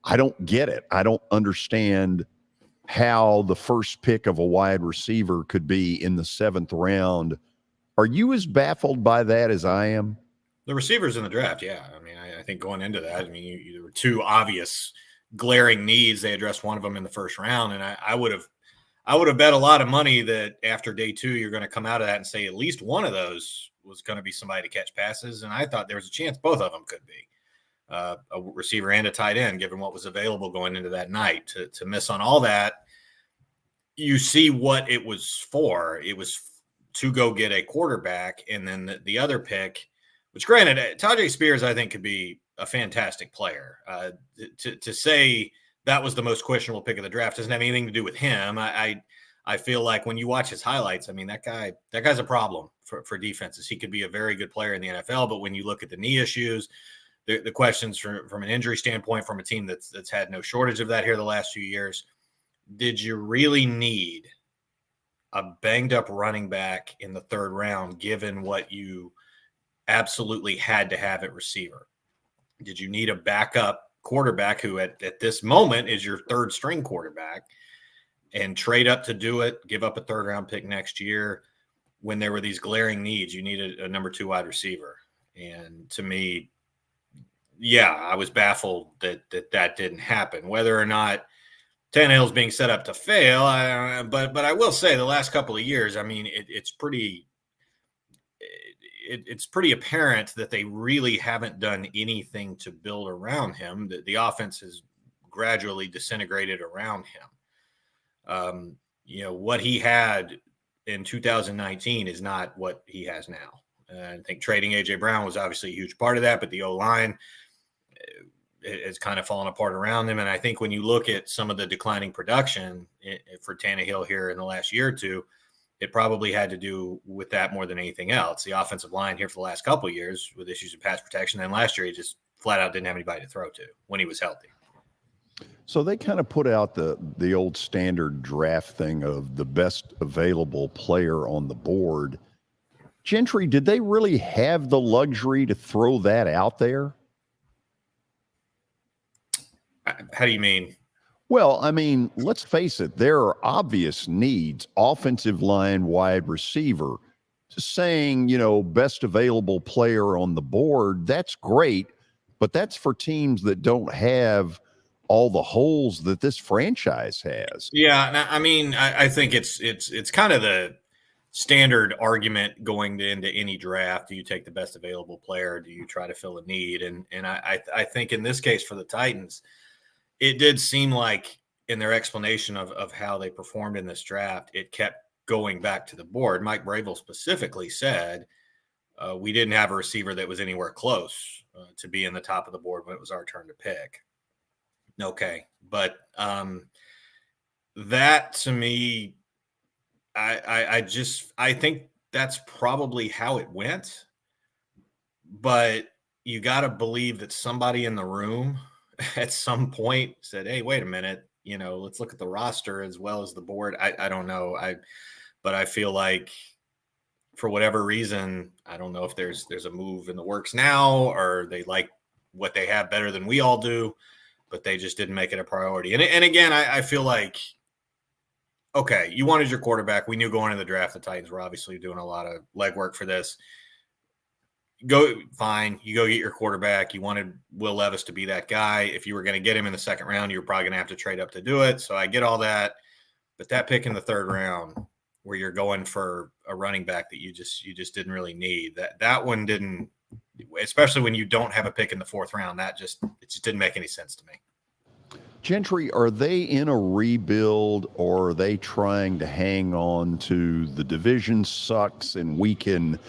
I don't get it. I don't understand how the first pick of a wide receiver could be in the 7th round. Are you as baffled by that as I am? The receivers in the draft, yeah. I mean, I think going into that, I mean, there were 2 obvious glaring needs. They addressed one of them in the first round, and I would have bet a lot of money that after day 2, you're going to come out of that and say at least one of those was going to be somebody to catch passes, and I thought there was a chance both of them could be a receiver and a tight end, given what was available going into that night. To miss on all that, you see what it was for. It was to go get a quarterback, and then the other pick, which granted, Tajay Spears I think could be a fantastic player. To say that was the most questionable pick of the draft doesn't have anything to do with him. I feel like when you watch his highlights, I mean, that guy's a problem for defenses. He could be a very good player in the NFL, but when you look at the knee issues, the questions from an injury standpoint, from a team that's had no shortage of that here the last few years, did you really need a banged up running back in the 3rd round, given what you absolutely had to have at receiver? Did you need a backup quarterback who at this moment is your 3rd string quarterback, and trade up to do it, give up a 3rd round pick next year when there were these glaring needs? You needed a number 2 wide receiver. And to me, yeah, I was baffled that didn't happen. Whether or not Tannehill's being set up to fail, but I will say the last couple of years, I mean, it's pretty apparent that they really haven't done anything to build around him. The offense has gradually disintegrated around him. What he had in 2019 is not what he has now. I think trading A.J. Brown was obviously a huge part of that, but the O-line has kind of fallen apart around him. And I think when you look at some of the declining production for Tannehill here in the last year or two, it probably had to do with that more than anything else. The offensive line here for the last couple of years with issues of pass protection. And last year, he just flat out didn't have anybody to throw to when he was healthy. So they kind of put out the old standard draft thing of the best available player on the board. Gentry, did they really have the luxury to throw that out there? How do you mean? Well, I mean, let's face it, there are obvious needs, offensive line, wide receiver. Just saying, best available player on the board, that's great, but that's for teams that don't have all the holes that this franchise has. Yeah, I mean, I think it's kind of the standard argument going into any draft. Do you take the best available player? Do you try to fill a need? And I think in this case for the Titans, it did seem like in their explanation of how they performed in this draft, it kept going back to the board. Mike Bravel specifically said, we didn't have a receiver that was anywhere close to be in the top of the board when it was our turn to pick. Okay. But that to me, I think that's probably how it went, but you got to believe that somebody in the room at some point said, hey, wait a minute, let's look at the roster as well as the board. I don't know. But I feel like for whatever reason, I don't know if there's a move in the works now, or they like what they have better than we all do, but they just didn't make it a priority. And again, I feel like, okay, you wanted your quarterback. We knew going into the draft, the Titans were obviously doing a lot of legwork for this. Fine. You go get your quarterback. You wanted Will Levis to be that guy. If you were going to get him in the 2nd round, you were probably going to have to trade up to do it. So I get all that. But that pick in the 3rd round where you're going for a running back that you just didn't really need, that one didn't, especially when you don't have a pick in the 4th round, it just didn't make any sense to me. Gentry, are they in a rebuild, or are they trying to hang on to the division sucks and we can,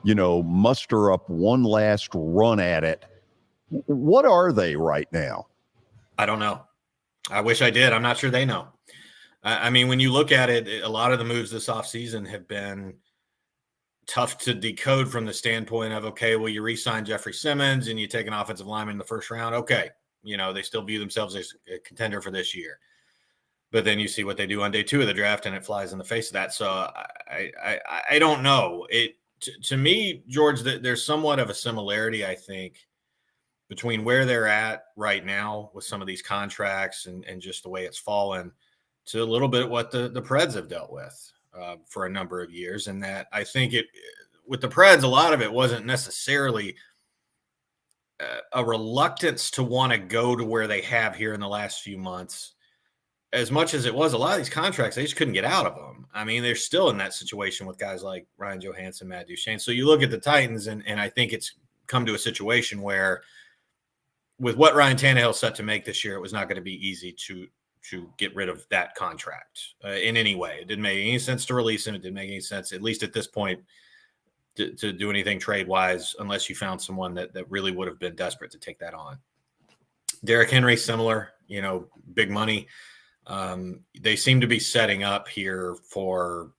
muster up one last run at it? What are they right now? I don't know. I wish I did. I'm not sure they know. I mean, when you look at it, a lot of the moves this offseason have been tough to decode from the standpoint of, okay, well, you re-sign Jeffrey Simmons and you take an offensive lineman in the first round. Okay. They still view themselves as a contender for this year. But then you see what they do on day 2 of the draft and it flies in the face of that. So I don't know. To me, George, there's somewhat of a similarity, I think, between where they're at right now with some of these contracts and just the way it's fallen to a little bit what the Preds have dealt with for a number of years. And that I think with the Preds, a lot of it wasn't necessarily a reluctance to want to go to where they have here in the last few months, as much as it was a lot of these contracts, they just couldn't get out of them. I mean, they're still in that situation with guys like Ryan Johansson, Matt Duchene. So you look at the Titans, and I think it's come to a situation where with what Ryan Tannehill set to make this year, it was not going to be easy to get rid of that contract in any way. It didn't make any sense to release him. It didn't make any sense, at least at this point, to do anything trade-wise, unless you found someone that really would have been desperate to take that on. Derrick Henry, similar, big money. They seem to be setting up here for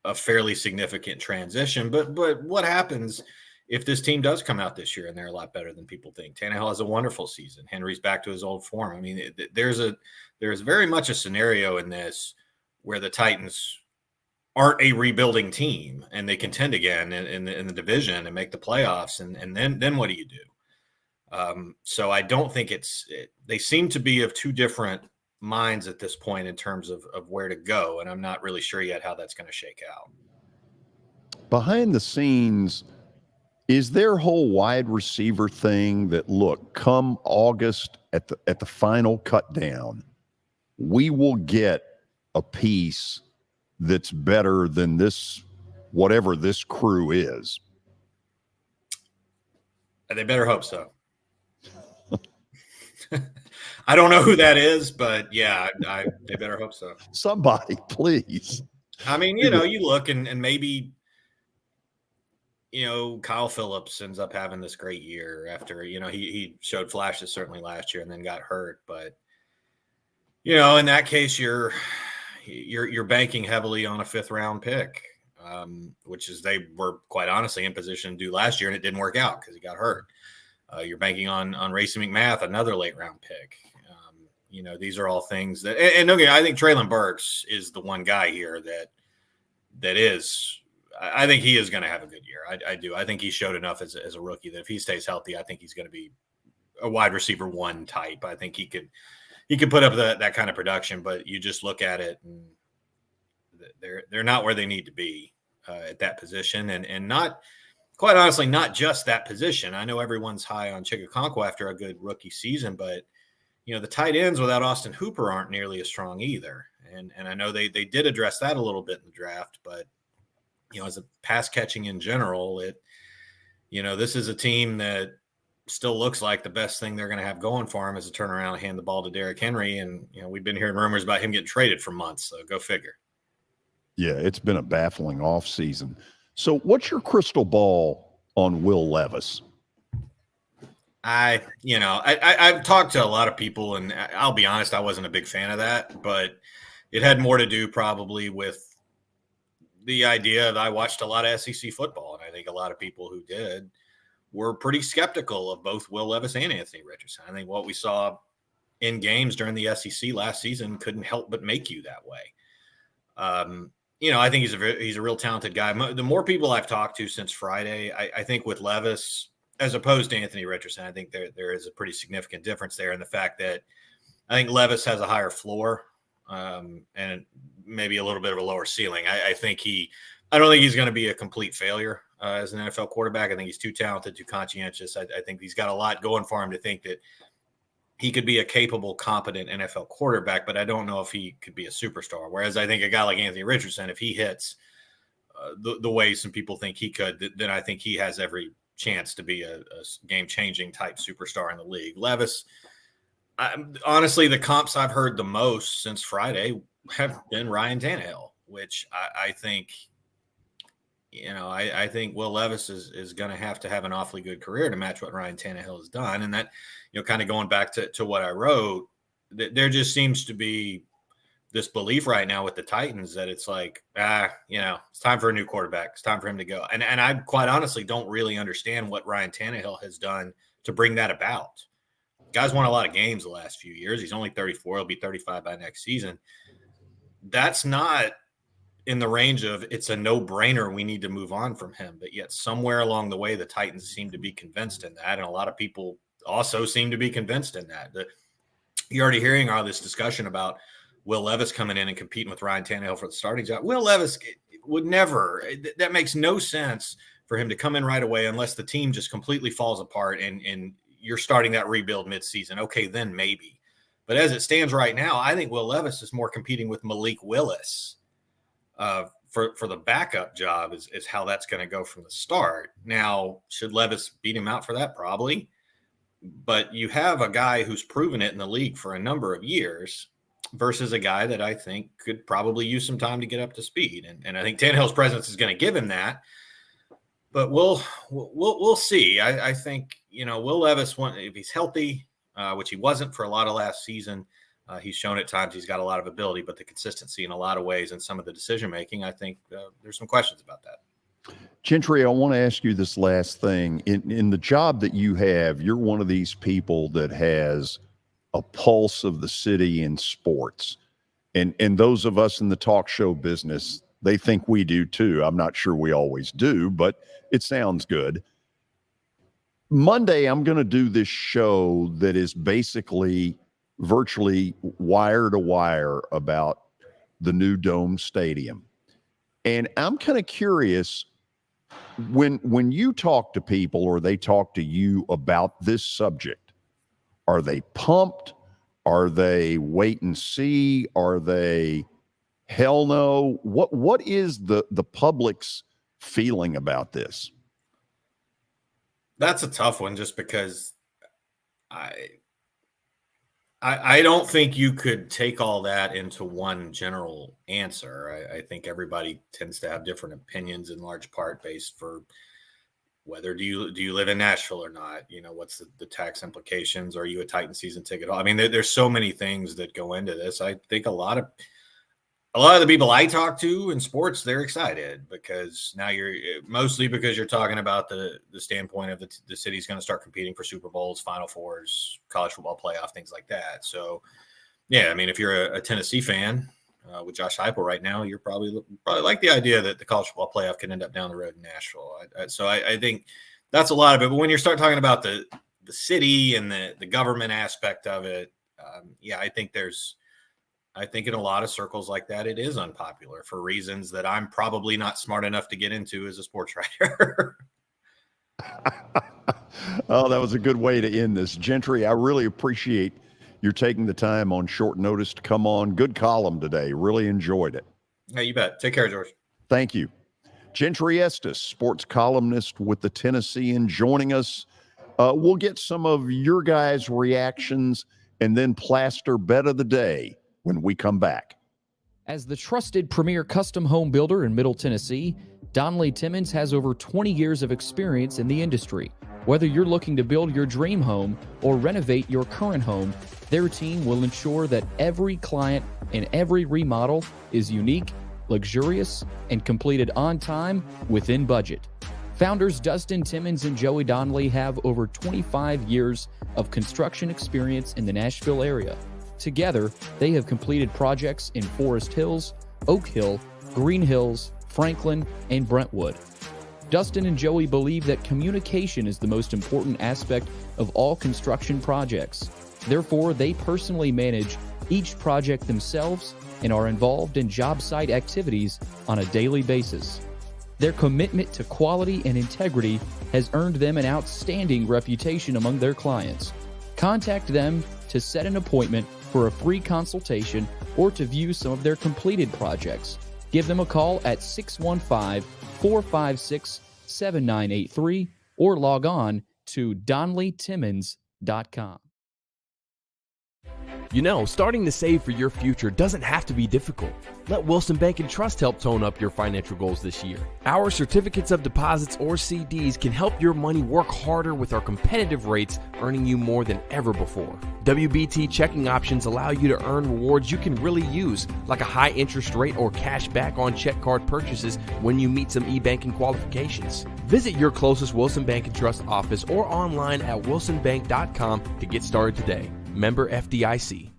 a fairly significant transition. But what happens if this team does come out this year and they're a lot better than people think? Tannehill has a wonderful season. Henry's back to his old form. I mean, there's very much a scenario in this where the Titans aren't a rebuilding team and they contend again in the division and make the playoffs. And then what do you do? So I don't think they seem to be of two different minds at this point in terms of where to go. And I'm not really sure yet how that's going to shake out. Behind the scenes, is their whole wide receiver thing that, look, come August at the final cut down, we will get a piece that's better than this, whatever this crew is? They better hope so. I don't know who that is, but yeah, they better hope so. Somebody, please. I mean, you look and maybe, Kyle Phillips ends up having this great year after, he showed flashes certainly last year and then got hurt. But, in that case, you're banking heavily on a 5th round pick, which is they were quite honestly in position to do last year, and it didn't work out because he got hurt. You're banking on Racing McMath, another late round pick. These are all things that, and okay, I think Treylon Burks is the one guy here that is, I think he is going to have a good year. I do. I think he showed enough as a rookie that if he stays healthy, I think he's going to be a wide receiver 1 type. I think he could put up that kind of production, but you just look at it and they're not where they need to be at that position. And not, quite honestly, not just that position. I know everyone's high on Chigakonkwo after a good rookie season, but the tight ends without Austin Hooper aren't nearly as strong either. And I know they did address that a little bit in the draft, but as a pass catching in general, this is a team that still looks like the best thing they're going to have going for him is to turn around and hand the ball to Derrick Henry. And, we've been hearing rumors about him getting traded for months. So go figure. Yeah, it's been a baffling offseason. So what's your crystal ball on Will Levis? I've talked to a lot of people, and I'll be honest, I wasn't a big fan of that, but it had more to do probably with the idea that I watched a lot of SEC football, and I think a lot of people who did were pretty skeptical of both Will Levis and Anthony Richardson. I think what we saw in games during the SEC last season couldn't help but make you that way. I think he's a real talented guy. The more people I've talked to since Friday, I think with Levis, as opposed to Anthony Richardson, I think there is a pretty significant difference there in the fact that I think Levis has a higher floor and maybe a little bit of a lower ceiling. I don't think he's going to be a complete failure as an NFL quarterback. I think he's too talented, too conscientious. I think he's got a lot going for him to think that he could be a capable, competent NFL quarterback, but I don't know if he could be a superstar. Whereas I think a guy like Anthony Richardson, if he hits the way some people think he could, then I think he has every chance to be a game-changing type superstar in the league. Levis, honestly, the comps I've heard the most since Friday have been Ryan Tannehill, which I think, I think Will Levis is going to have an awfully good career to match what Ryan Tannehill has done. And that, kind of going back to what I wrote, there just seems to be this belief right now with the Titans that it's like, it's time for a new quarterback. It's time for him to go. And I quite honestly don't really understand what Ryan Tannehill has done to bring that about. Guy's won a lot of games the last few years. He's only 34. He'll be 35 by next season. That's not in the range of it's a no-brainer. We need to move on from him. But yet somewhere along the way, the Titans seem to be convinced in that. And a lot of people also seem to be convinced in that. You're already hearing all this discussion about Will Levis coming in and competing with Ryan Tannehill for the starting job. Will Levis would never. That makes no sense for him to come in right away unless the team just completely falls apart and you're starting that rebuild midseason. Okay, then maybe. But as it stands right now, I think Will Levis is more competing with Malik Willis for the backup job is how that's going to go from the start. Now, should Levis beat him out for that? Probably. But you have a guy who's proven it in the league for a number of years versus a guy that I think could probably use some time to get up to speed. And I think Tannehill's presence is going to give him that. But we'll see. I think, Will Levis, if he's healthy, which he wasn't for a lot of last season, he's shown at times he's got a lot of ability, but the consistency in a lot of ways and some of the decision-making, I think there's some questions about that. Gentry, I want to ask you this last thing. In the job that you have, you're one of these people that has a pulse of the city in sports. And those of us in the talk show business, they think we do too. I'm not sure we always do, but it sounds good. Monday, I'm going to do this show that is basically virtually wire to wire about the new Dome Stadium. And I'm kind of curious, when you talk to people or they talk to you about this subject, are they pumped? Are they wait and see? Are they hell no? What is the public's feeling about this? That's a tough one just because I don't think you could take all that into one general answer. I think everybody tends to have different opinions in large part based for whether do you live in Nashville or not? What's the tax implications? Are you a Titan season ticket? I mean, there's so many things that go into this. I think a lot of the people I talk to in sports, they're excited because now mostly because you're talking about the standpoint of the city's going to start competing for Super Bowls, Final Fours, college football playoff, things like that. So, yeah, I mean, if you're a Tennessee fan with Josh Heupel right now, you're probably like the idea that the college football playoff can end up down the road in Nashville. So I think that's a lot of it. But when you start talking about the city and the government aspect of it, I think in a lot of circles like that, it is unpopular for reasons that I'm probably not smart enough to get into as a sports writer. Oh, that was a good way to end this. Gentry, I really appreciate your taking the time on short notice to come on. Good column today. Really enjoyed it. Hey, you bet. Take care, George. Thank you. Gentry Estes, sports columnist with the Tennessean, joining us. We'll get some of your guys' reactions and then plaster bet of the day when we come back. As the trusted premier custom home builder in Middle Tennessee, Donnelly Timmons has over 20 years of experience in the industry. Whether you're looking to build your dream home or renovate your current home, their team will ensure that every client and every remodel is unique, luxurious, and completed on time within budget. Founders Dustin Timmons and Joey Donnelly have over 25 years of construction experience in the Nashville area. Together, they have completed projects in Forest Hills, Oak Hill, Green Hills, Franklin, and Brentwood. Dustin and Joey believe that communication is the most important aspect of all construction projects. Therefore, they personally manage each project themselves and are involved in job site activities on a daily basis. Their commitment to quality and integrity has earned them an outstanding reputation among their clients. Contact them to set an appointment for a free consultation or to view some of their completed projects. Give them a call at 615-456-7983 or log on to DonnellyTimmons.com. You know, starting to save for your future doesn't have to be difficult. Let Wilson Bank and Trust help tone up your financial goals this year. Our certificates of deposits or CDs can help your money work harder with our competitive rates, earning you more than ever before. WBT checking options allow you to earn rewards you can really use, like a high interest rate or cash back on check card purchases when you meet some e-banking qualifications. Visit your closest Wilson Bank and Trust office or online at wilsonbank.com to get started today. Member FDIC.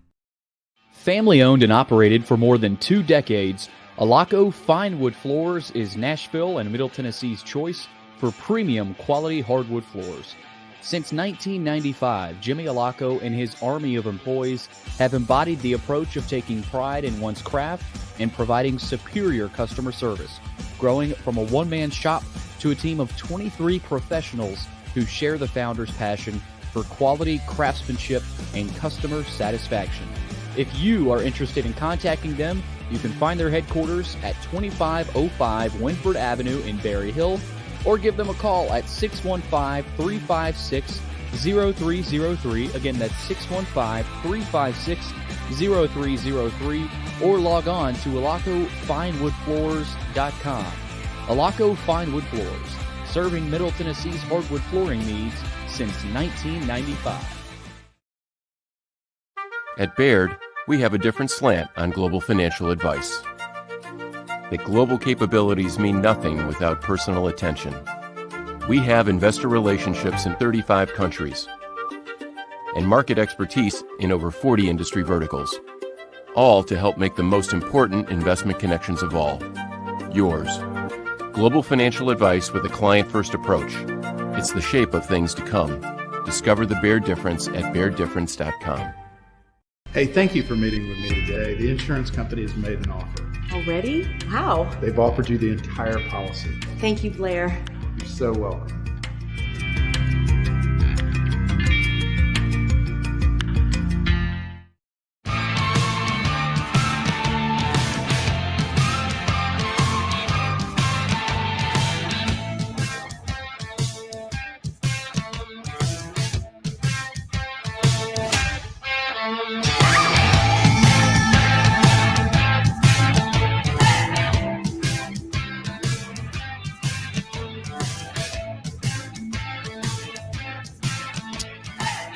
Family owned and operated for more than 2 decades, Alaco Fine Wood Floors is Nashville and Middle Tennessee's choice for premium quality hardwood floors. Since 1995, Jimmy Alaco and his army of employees have embodied the approach of taking pride in one's craft and providing superior customer service, growing from a one-man shop to a team of 23 professionals who share the founder's passion for quality craftsmanship and customer satisfaction. If you are interested in contacting them, you can find their headquarters at 2505 Winford Avenue in Berry Hill, or give them a call at 615-356-0303. Again, that's 615-356-0303, or log on to alacofinewoodfloors.com. Alaco Fine Wood Floors, serving Middle Tennessee's hardwood flooring needs since 1995. At Baird, we have a different slant on global financial advice. That global capabilities mean nothing without personal attention. We have investor relationships in 35 countries and market expertise in over 40 industry verticals, all to help make the most important investment connections of all, yours. Global financial advice with a client-first approach. It's the shape of things to come. Discover the Baird difference at bairdifference.com. Hey, thank you for meeting with me today. The insurance company has made an offer. Already? Wow. They've offered you the entire policy. Thank you, Blair. You're so welcome.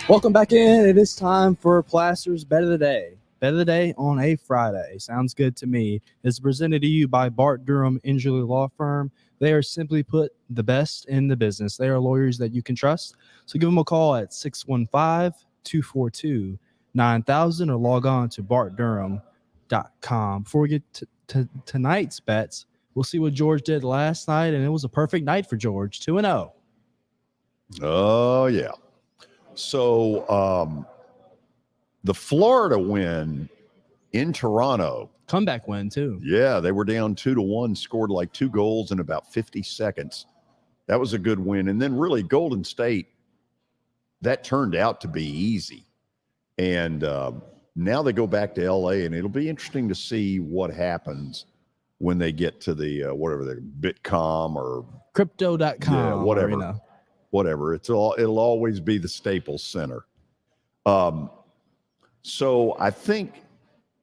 Welcome back in. It is time for Placer's Bet of the Day. Bet of the Day on a Friday. Sounds good to me. It's presented to you by Bart Durham Injury Law Firm. They are, simply put, the best in the business. They are lawyers that you can trust. So give them a call at 615-242-9000 or log on to bartdurham.com. Before we get to tonight's bets, we'll see what George did last night, and it was a perfect night for George, 2-0. Oh, yeah. So the Florida win in Toronto. Comeback win, too. Yeah, they were down 2-1, scored like 2 goals in about 50 seconds. That was a good win. And then really Golden State, that turned out to be easy. And now they go back to L.A., and it'll be interesting to see what happens when they get to the, whatever, the Bitcom or Crypto.com. Yeah, whatever. Arena. Whatever. It'll always be the Staples Center. So I think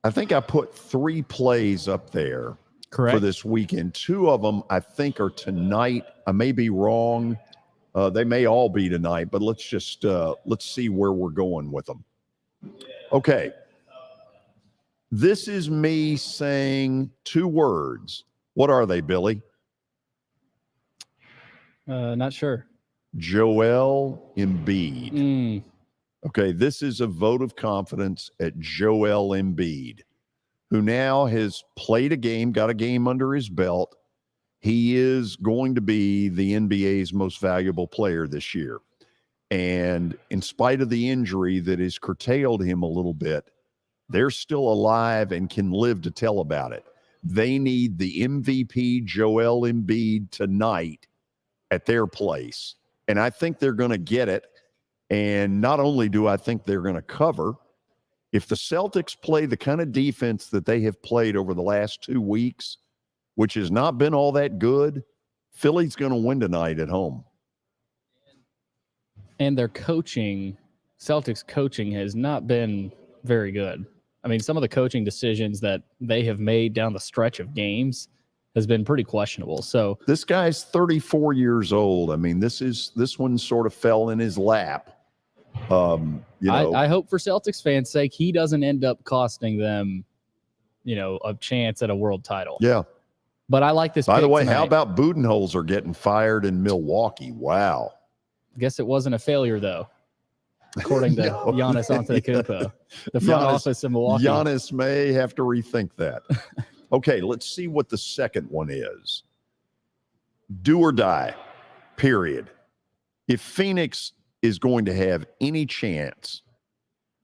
I put 3 plays up there. Correct. For this weekend. 2 of them I think are tonight. I may be wrong. They may all be tonight, but let's see where we're going with them. Okay. This is me saying 2 words. What are they, Billy? Not sure. Joel Embiid. Okay, this is a vote of confidence at Joel Embiid, who now has played a game, got a game under his belt. He is going to be the NBA's most valuable player this year. And in spite of the injury that has curtailed him a little bit, they're still alive and can live to tell about it. They need the MVP Joel Embiid tonight at their place. And I think they're going to get it. And not only do I think they're going to cover, if the Celtics play the kind of defense that they have played over the last 2 weeks, which has not been all that good, Philly's going to win tonight at home. And their coaching, Celtics coaching, has not been very good. I mean, some of the coaching decisions that they have made down the stretch of games has been pretty questionable. So this guy's 34 years old. I mean, this one sort of fell in his lap. I hope for Celtics fans' sake, he doesn't end up costing them, a chance at a world title. Yeah. But I like this. By the way, tonight. how about Budenholzer getting fired in Milwaukee? Wow. Guess it wasn't a failure, though, according to Giannis Antetokounmpo, the front office in Milwaukee. Giannis may have to rethink that. Okay, let's see what the second one is. Do or die, period. If Phoenix is going to have any chance,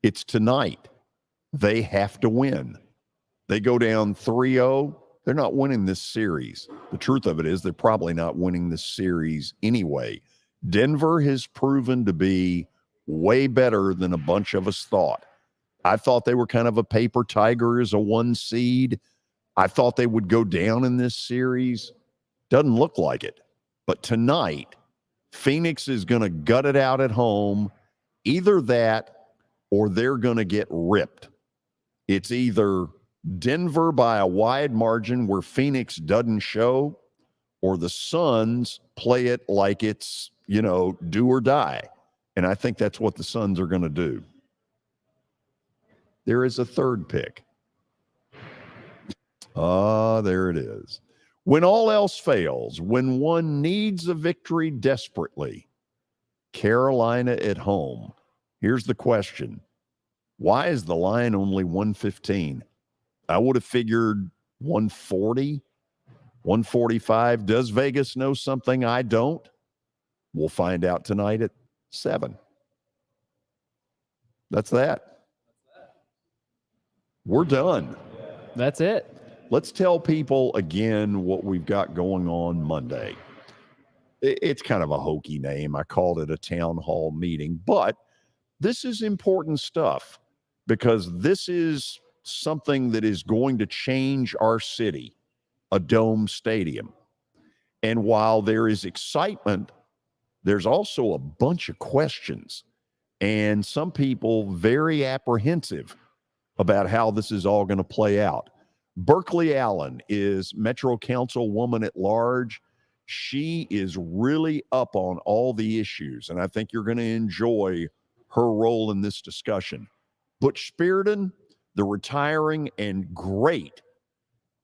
it's tonight. They have to win. They go down 3-0. They're not winning this series. The truth of it is they're probably not winning this series anyway. Denver has proven to be way better than a bunch of us thought. I thought they were kind of a paper tiger as a 1 seed. I thought they would go down in this series. Doesn't look like it. But tonight, Phoenix is going to gut it out at home. Either that or they're going to get ripped. It's either Denver by a wide margin where Phoenix doesn't show, or the Suns play it like it's, do or die. And I think that's what the Suns are going to do. There is a third pick. There it is. When all else fails, when one needs a victory desperately, Carolina at home. Here's the question. Why is the line only 115? I would have figured 140, 145. Does Vegas know something I don't? We'll find out tonight at 7. That's that. We're done. That's it. Let's tell people again what we've got going on Monday. It's kind of a hokey name. I called it a town hall meeting, but this is important stuff because this is something that is going to change our city, a dome stadium. And while there is excitement, there's also a bunch of questions and some people very apprehensive about how this is all going to play out. Berkeley Allen is Metro Councilwoman at large. She is really up on all the issues, and I think you're going to enjoy her role in this discussion. Butch Spearden, the retiring and great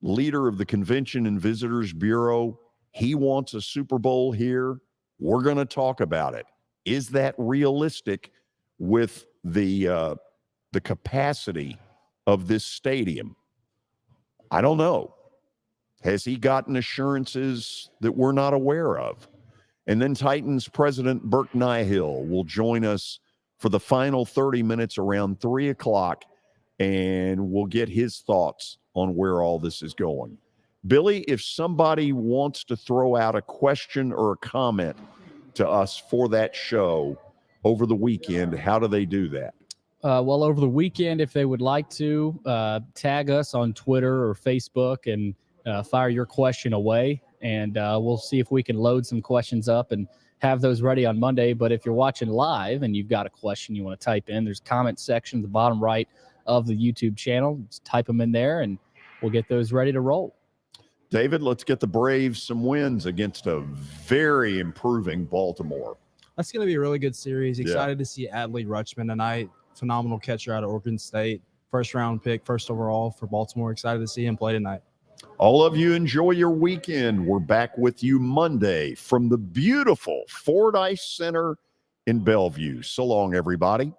leader of the Convention and Visitors Bureau, he wants a Super Bowl here. We're going to talk about it. Is that realistic with the capacity of this stadium? I don't know. Has he gotten assurances that we're not aware of? And then Titans President Burke Tannehill will join us for the final 30 minutes around 3 o'clock, and we'll get his thoughts on where all this is going. Billy, if somebody wants to throw out a question or a comment to us for that show over the weekend, how do they do that? Well, over the weekend, if they would like to, tag us on Twitter or Facebook and fire your question away, and we'll see if we can load some questions up and have those ready on Monday. But if you're watching live and you've got a question you want to type in, there's a comment section at the bottom right of the YouTube channel. Just type them in there, and we'll get those ready to roll. David, let's get the Braves some wins against a very improving Baltimore. That's going to be a really good series. Excited to see Adley Rutschman tonight. Phenomenal catcher out of Oregon State. First round pick, first overall for Baltimore. Excited to see him play tonight. All of you enjoy your weekend. We're back with you Monday from the beautiful Fordyce Center in Bellevue. So long, everybody.